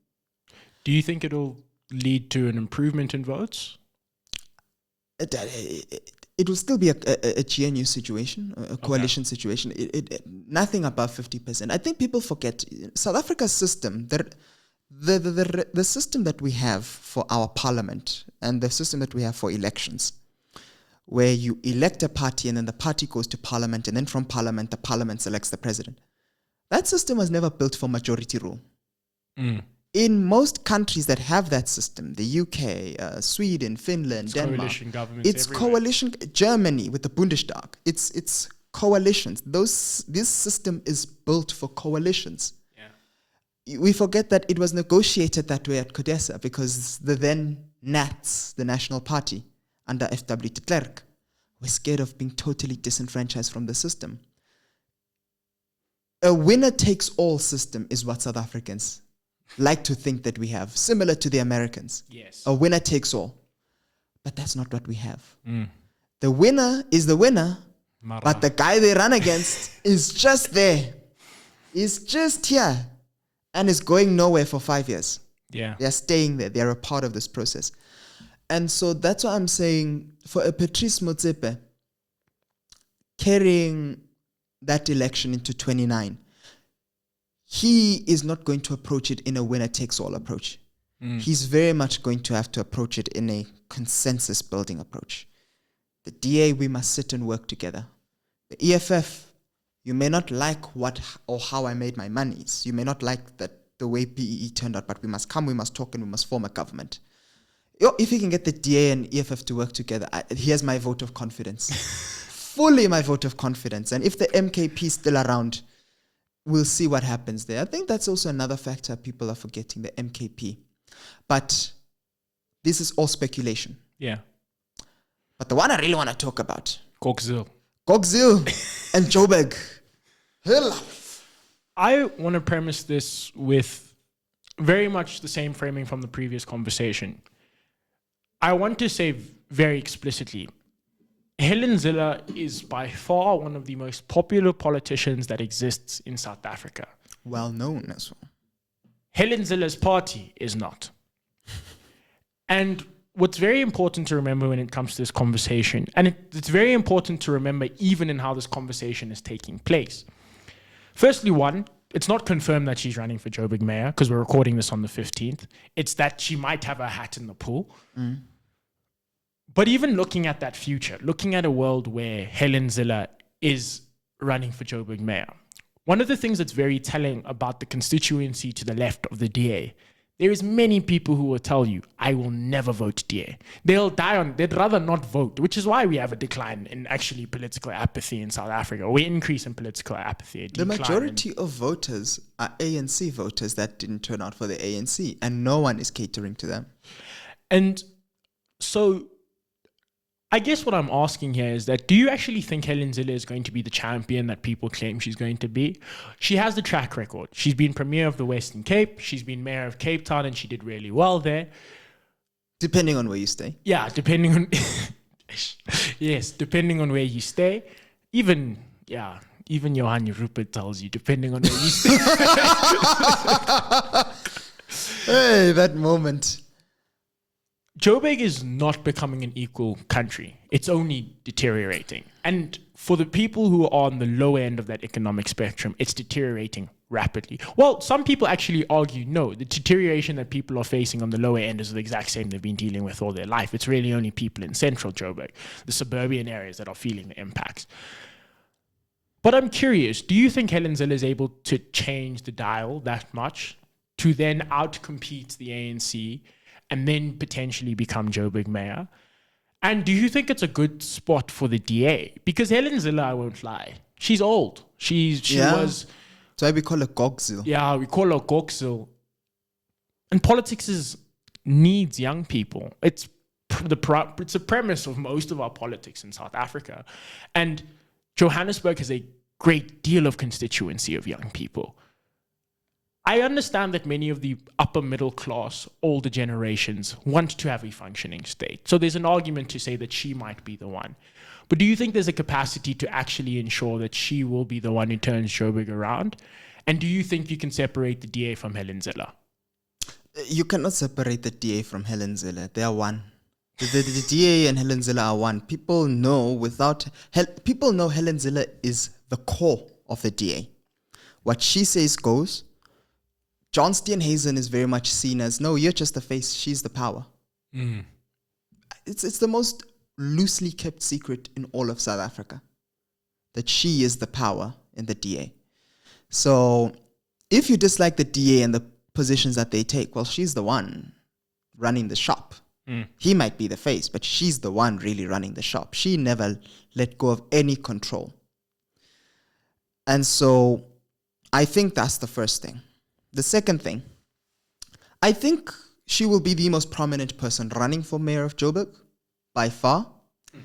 Do you think it'll lead to an improvement in votes? It will still be a GNU situation, a coalition situation. Nothing above 50%. I think people forget South Africa's system. The system that we have for our parliament and the system that we have for elections, where you elect a party and then the party goes to parliament and then from parliament, the parliament selects the president. That system was never built for majority rule. In most countries that have that system, the UK, Sweden, Finland, Denmark, coalition governments it's everywhere. coalition. Germany with the Bundestag, it's coalitions. This system is built for coalitions. Yeah. We forget that it was negotiated that way at CODESA because the then NATS, the National Party, under F.W. de Klerk, were scared of being totally disenfranchised from the system. A winner-takes-all system is what South Africans like to think that we have, similar to the Americans. Yes. A winner-takes-all. But that's not what we have. The winner is the winner, but the guy they run against is just there. He's just here and is going nowhere for 5 years. Yeah. They're staying there. They're a part of this process. And so that's why I'm saying for a Patrice Motsepe carrying that election into 29, he is not going to approach it in a winner-takes-all approach. He's very much going to have to approach it in a consensus-building approach. The DA, we must sit and work together. The EFF, you may not like what or how I made my monies. You may not like the way PEE turned out, but we must come, we must talk, and we must form a government. If he can get the DA and EFF to work together, here's my vote of confidence. Fully my vote of confidence. And if the MKP is still around, we'll see what happens there. I think that's also another factor people are forgetting, the MKP. But this is all speculation. Yeah. But the one I really want to talk about, Otsile. and Joburg. I want to premise this with very much the same framing from the previous conversation. I want to say very explicitly, Helen Zilla is by far one of the most popular politicians that exists in South Africa. Well known as well. Helen Zilla's party is not. And what's very important to remember when it comes to this conversation, and it's very important to remember even in how this conversation is taking place. Firstly, one, it's not confirmed that she's running for Joburg mayor because we're recording this on the 15th. It's that she might have a hat in the pool. But even looking at that future, looking at a world where Helen Zilla is running for Joburg mayor, one of the things that's very telling about the constituency to the left of the DA, there is many people who will tell you, I will never vote DA. They'd rather not vote, which is why we have a decline in actually political apathy in South Africa, or increase in political apathy. The majority of voters are ANC voters that didn't turn out for the ANC, and no one is catering to them. And so I guess what I'm asking here is that, do you actually think Helen Zille is going to be the champion that people claim she's going to be? She has the track record. She's been Premier of the Western Cape. She's been Mayor of Cape Town, and she did really well there. Depending on where you stay. Yeah, depending on... yes, depending on where you stay. Even Johan Rupert tells you, depending on where you stay. Hey, that moment. Joburg is not becoming an equal country. It's only deteriorating. And for the people who are on the low end of that economic spectrum, it's deteriorating rapidly. Well, some people actually argue, no, the deterioration that people are facing on the lower end is the exact same they've been dealing with all their life. It's really only people in central Joburg, the suburban areas, that are feeling the impacts. But I'm curious, do you think Helen Zille is able to change the dial that much to then outcompete the ANC and then potentially become Joburg mayor? And do you think it's a good spot for the DA? Because Helen Zille, I won't lie, she's old. She was... So we call her Gogzil. Yeah, we call her Gogzil. And politics needs young people. It's a premise of most of our politics in South Africa. And Johannesburg has a great deal of constituency of young people. I understand that many of the upper middle class, older generations want to have a functioning state. So there's an argument to say that she might be the one. But do you think there's a capacity to actually ensure that she will be the one who turns Joburg around? And do you think you can separate the DA from Helen Zilla? You cannot separate the DA from Helen Zilla. They are one. The DA and Helen Zilla are one. People know Helen Zilla is the core of the DA. What she says goes. John Steenhuisen is very much seen as, no, you're just the face, she's the power. Mm. It's the most loosely kept secret in all of South Africa, that she is the power in the DA. So if you dislike the DA and the positions that they take, well, she's the one running the shop. Mm. He might be the face, but she's the one really running the shop. She never let go of any control. And so I think that's the first thing. The second thing, I think she will be the most prominent person running for mayor of Joburg by far. Mm.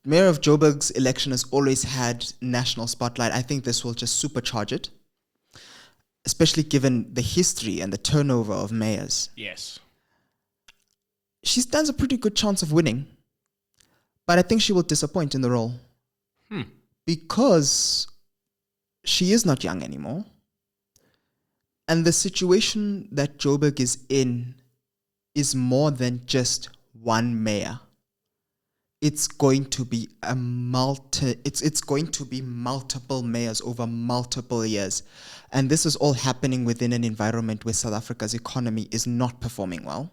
Mayor of Joburg's election has always had national spotlight. I think this will just supercharge it, especially given the history and the turnover of mayors. Yes. She stands a pretty good chance of winning, but I think she will disappoint in the role because she is not young anymore. And the situation that Joburg is in is more than just one mayor. It's going to be it's going to be multiple mayors over multiple years. And this is all happening within an environment where South Africa's economy is not performing well,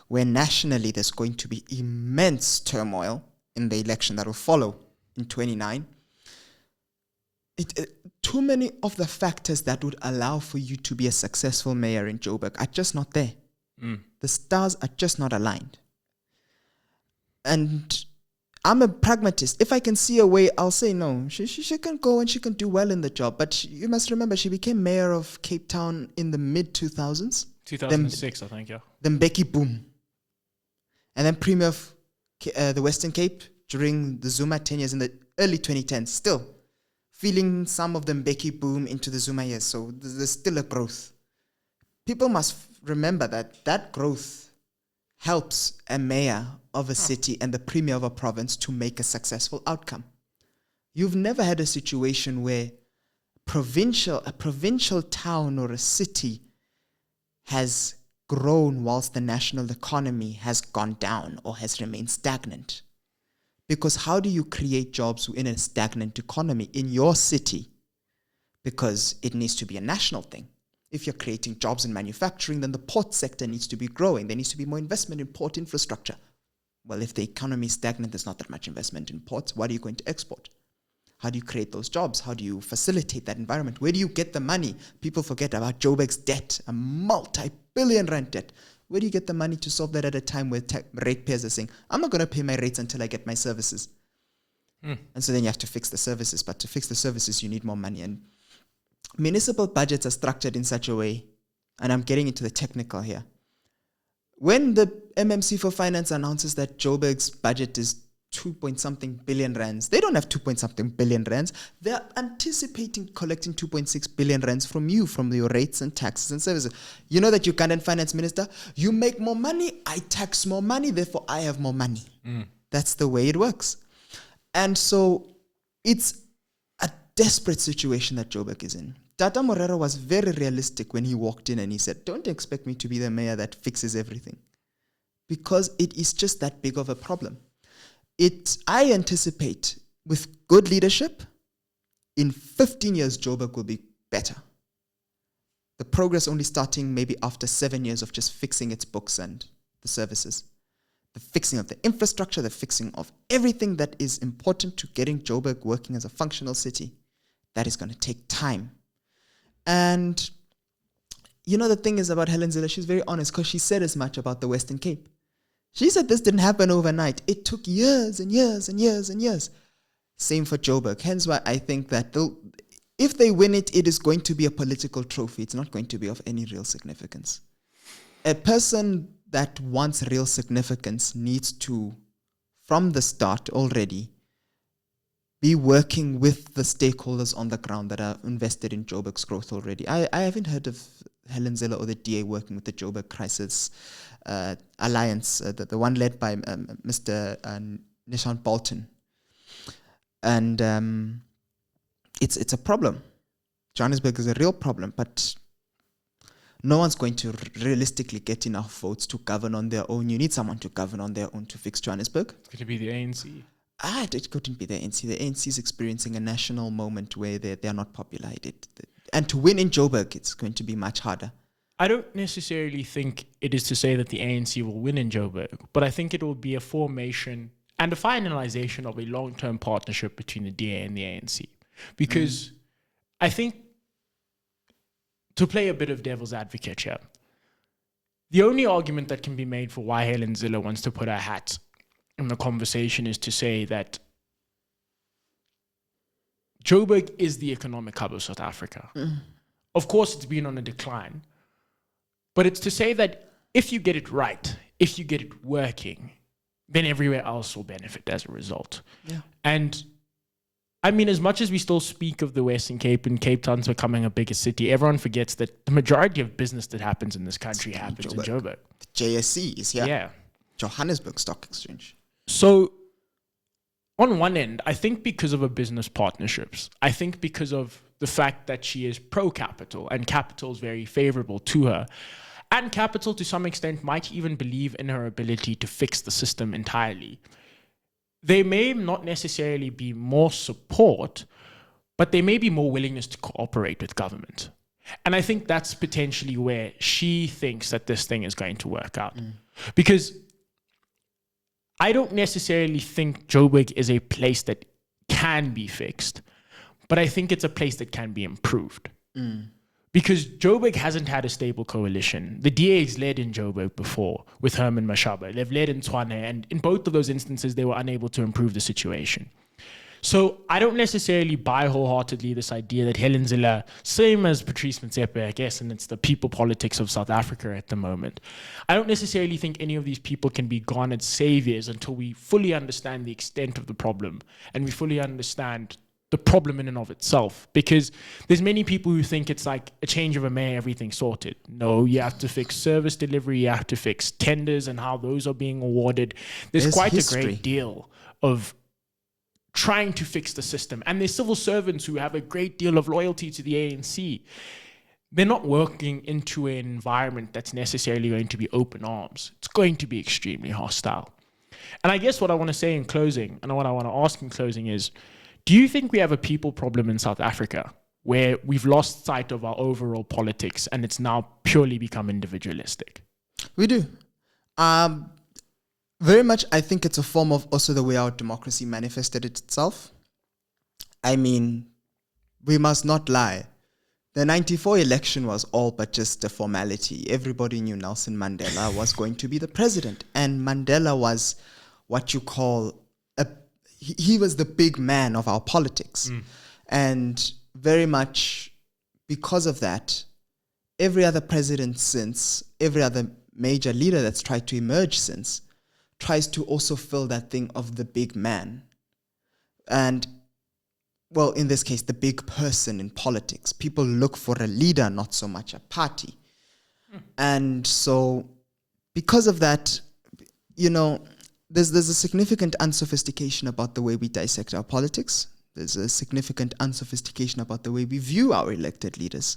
where nationally there's going to be immense turmoil in the election that will follow in 29. Too many of the factors that would allow for you to be a successful mayor in Joburg are just not there. Mm. The stars are just not aligned. And I'm a pragmatist. If I can see a way, I'll say no. She can go and she can do well in the job. But you must remember, she became mayor of Cape Town in the mid-2000s. 2006, I think, yeah. Then Becky Boom. And then Premier of the Western Cape during the Zuma 10 years in the early 2010s. Still feeling some of them Becky Boom into the Zuma years. So there's still a growth. People must remember that growth helps a mayor of a city and the premier of a province to make a successful outcome. You've never had a situation where a provincial town or a city has grown whilst the national economy has gone down or has remained stagnant. Because how do you create jobs in a stagnant economy in your city? Because it needs to be a national thing. If you're creating jobs in manufacturing, then the port sector needs to be growing. There needs to be more investment in port infrastructure. Well, if the economy is stagnant, there's not that much investment in ports. What are you going to export? How do you create those jobs? How do you facilitate that environment? Where do you get the money? People forget about Joburg's debt, a multi-billion rand debt. Where do you get the money to solve that at a time where ratepayers are saying, I'm not going to pay my rates until I get my services? And so then you have to fix the services. But to fix the services, you need more money. And municipal budgets are structured in such a way, and I'm getting into the technical here. When the MMC for Finance announces that Joburg's budget is 2-point-something billion rands, they don't have 2-point-something billion rands. They're anticipating collecting 2.6 billion rands from you, from your rates and taxes and services. You know that Ugandan finance minister, you make more money, I tax more money, therefore I have more money. That's the way it works. And so it's a desperate situation that Joburg is in. Tata Morero was very realistic when he walked in and he said, don't expect me to be the mayor that fixes everything. Because it is just that big of a problem. I anticipate with good leadership, in 15 years, Joburg will be better. The progress only starting maybe after 7 years of just fixing its books and the services. The fixing of the infrastructure, the fixing of everything that is important to getting Joburg working as a functional city. That is going to take time. And, the thing is about Helen Zille, she's very honest because she said as much about the Western Cape. She said this didn't happen overnight. It took years and years and years and years. Same for Joburg. Hence why I think that if they win it, it is going to be a political trophy. It's not going to be of any real significance. A person that wants real significance needs to, from the start already, be working with the stakeholders on the ground that are invested in Joburg's growth already. I haven't heard of Helen Zilla or the DA working with the Joburg Crisis Alliance, the one led by Mr. Nishan Bolton. And it's a problem. Johannesburg is a real problem, but no one's going to realistically get enough votes to govern on their own. You need someone to govern on their own to fix Johannesburg. It's going to be the ANC. It couldn't be the ANC. The ANC is experiencing a national moment where they're not popular. And to win in Joburg, it's going to be much harder. I don't necessarily think it is to say that the ANC will win in Joburg, but I think it will be a formation and a finalization of a long-term partnership between the DA and the ANC. Because I think, to play a bit of devil's advocate here, the only argument that can be made for why Helen Zille wants to put her hat in the conversation is to say that Joburg is the economic hub of South Africa. Of course, it's been on a decline, but it's to say that if you get it right, if you get it working, then everywhere else will benefit as a result. Yeah. And I mean, as much as we still speak of the Western Cape and Cape Town's becoming a bigger city, everyone forgets that the majority of business that happens in this country happens in Joburg. The JSE is here. Yeah. Johannesburg Stock Exchange. So, on one end, I think because of her business partnerships, I think because of the fact that she is pro-capital and capital is very favorable to her, and capital to some extent might even believe in her ability to fix the system entirely. There may not necessarily be more support, but there may be more willingness to cooperate with government. And I think that's potentially where she thinks that this thing is going to work out. Because I don't necessarily think Joburg is a place that can be fixed, but I think it's a place that can be improved. Because Joburg hasn't had a stable coalition. The DA's led in Joburg before with Herman Mashaba. They've led in Tshwane, and in both of those instances, they were unable to improve the situation. So I don't necessarily buy wholeheartedly this idea that Helen Zille, same as Patrice Motsepe, I guess, and it's the people politics of South Africa at the moment. I don't necessarily think any of these people can be garnered saviors until we fully understand the extent of the problem and we fully understand the problem in and of itself, because there's many people who think it's like a change of a mayor, everything's sorted. No, you have to fix service delivery, you have to fix tenders and how those are being awarded. There's quite history. A great deal of trying to fix the system. And there's civil servants who have a great deal of loyalty to the ANC. They're not working into an environment that's necessarily going to be open arms. It's going to be extremely hostile. And I guess what I want to say in closing, and what I want to ask in closing is, do you think we have a people problem in South Africa where we've lost sight of our overall politics and it's now purely become individualistic? We do. Very much, I think it's a form of also the way our democracy manifested itself. I mean, we must not lie. The 94 election was all but just a formality. Everybody knew Nelson Mandela was going to be the president. And Mandela was what you call he was the big man of our politics. And very much because of that, every other president since, every other major leader that's tried to emerge since, tries to also fill that thing of the big man. And, well, in this case, the big person in politics. People look for a leader, not so much a party. And so because of that, there's a significant unsophistication about the way we dissect our politics. There's a significant unsophistication about the way we view our elected leaders.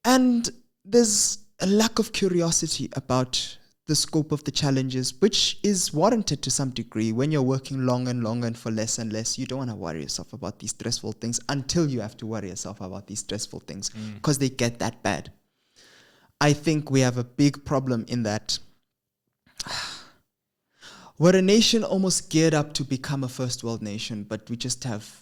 And there's a lack of curiosity about the scope of the challenges, which is warranted to some degree. When you're working long and long and for less and less, you don't want to worry yourself about these stressful things until you have to worry yourself about these stressful things because they get that bad. I think we have a big problem in that we're a nation almost geared up to become a first world nation, but we just have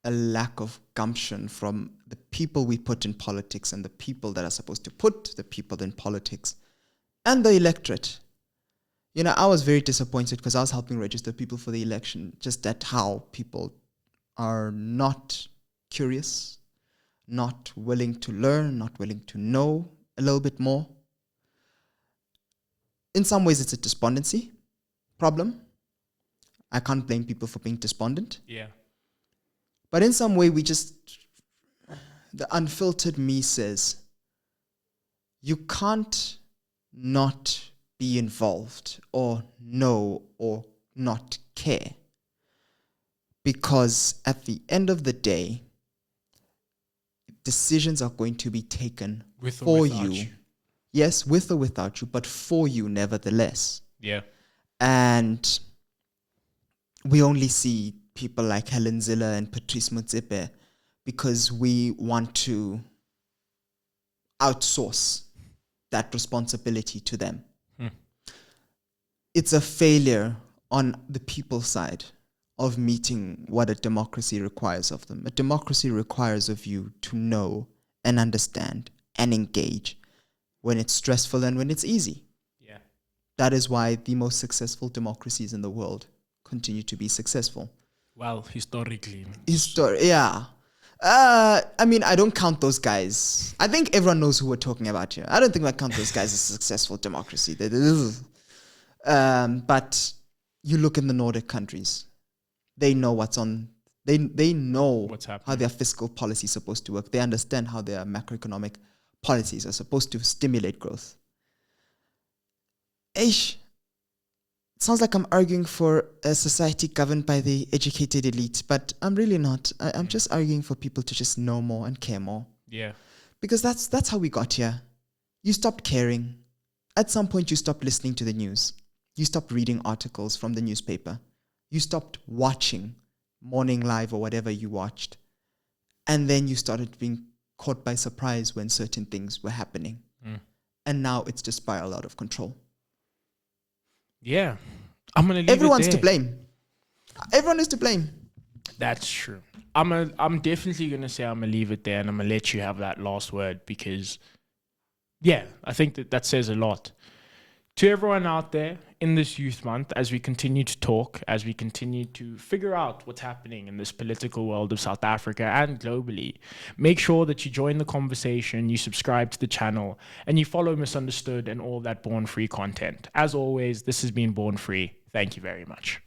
a lack of gumption from the people we put in politics and the people that are supposed to put the people in politics and the electorate. You know, I was very disappointed because I was helping register people for the election, just at how people are not curious, not willing to learn, not willing to know a little bit more. In some ways, it's a despondency problem. I can't blame people for being despondent. Yeah. But in some way, the unfiltered me says, you can't not be involved or know or not care. Because at the end of the day, decisions are going to be taken With or for without you. Yes, with or without you, but for you nevertheless. Yeah. And we only see people like Helen Zille and Patrice Motsepe because we want to outsource that responsibility to them. It's a failure on the people's side of meeting what a democracy requires of them. A democracy requires of you to know and understand and engage when it's stressful and when it's easy. Yeah. That is why the most successful democracies in the world continue to be successful. Well, historically. Yeah. I mean, I don't count those guys. I think everyone knows who we're talking about here. I don't think I count those guys as a successful democracy. But you look in the Nordic countries. They know what's on. They know What's happening. how their fiscal policy is supposed to work. They understand how their macroeconomic policies are supposed to stimulate growth. It sounds like I'm arguing for a society governed by the educated elite, but I'm really not. I'm just arguing for people to just know more and care more. Yeah. Because that's how we got here. You stopped caring. At some point, you stopped listening to the news. You stopped reading articles from the newspaper. You stopped watching Morning Live or whatever you watched. And then you started being caught by surprise when certain things were happening. And now it's just spiraled out of control. Yeah. I'm going to leave Everyone's it to there. blame. Everyone is to blame. That's true. I'm definitely going to say I'm going to leave it there and I'm going to let you have that last word because, yeah, I think that says a lot. To everyone out there in this Youth Month, as we continue to talk, as we continue to figure out what's happening in this political world of South Africa and globally, make sure that you join the conversation, you subscribe to the channel, and you follow Misunderstood and all that Born Free content. As always, this has been Born Free. Thank you very much.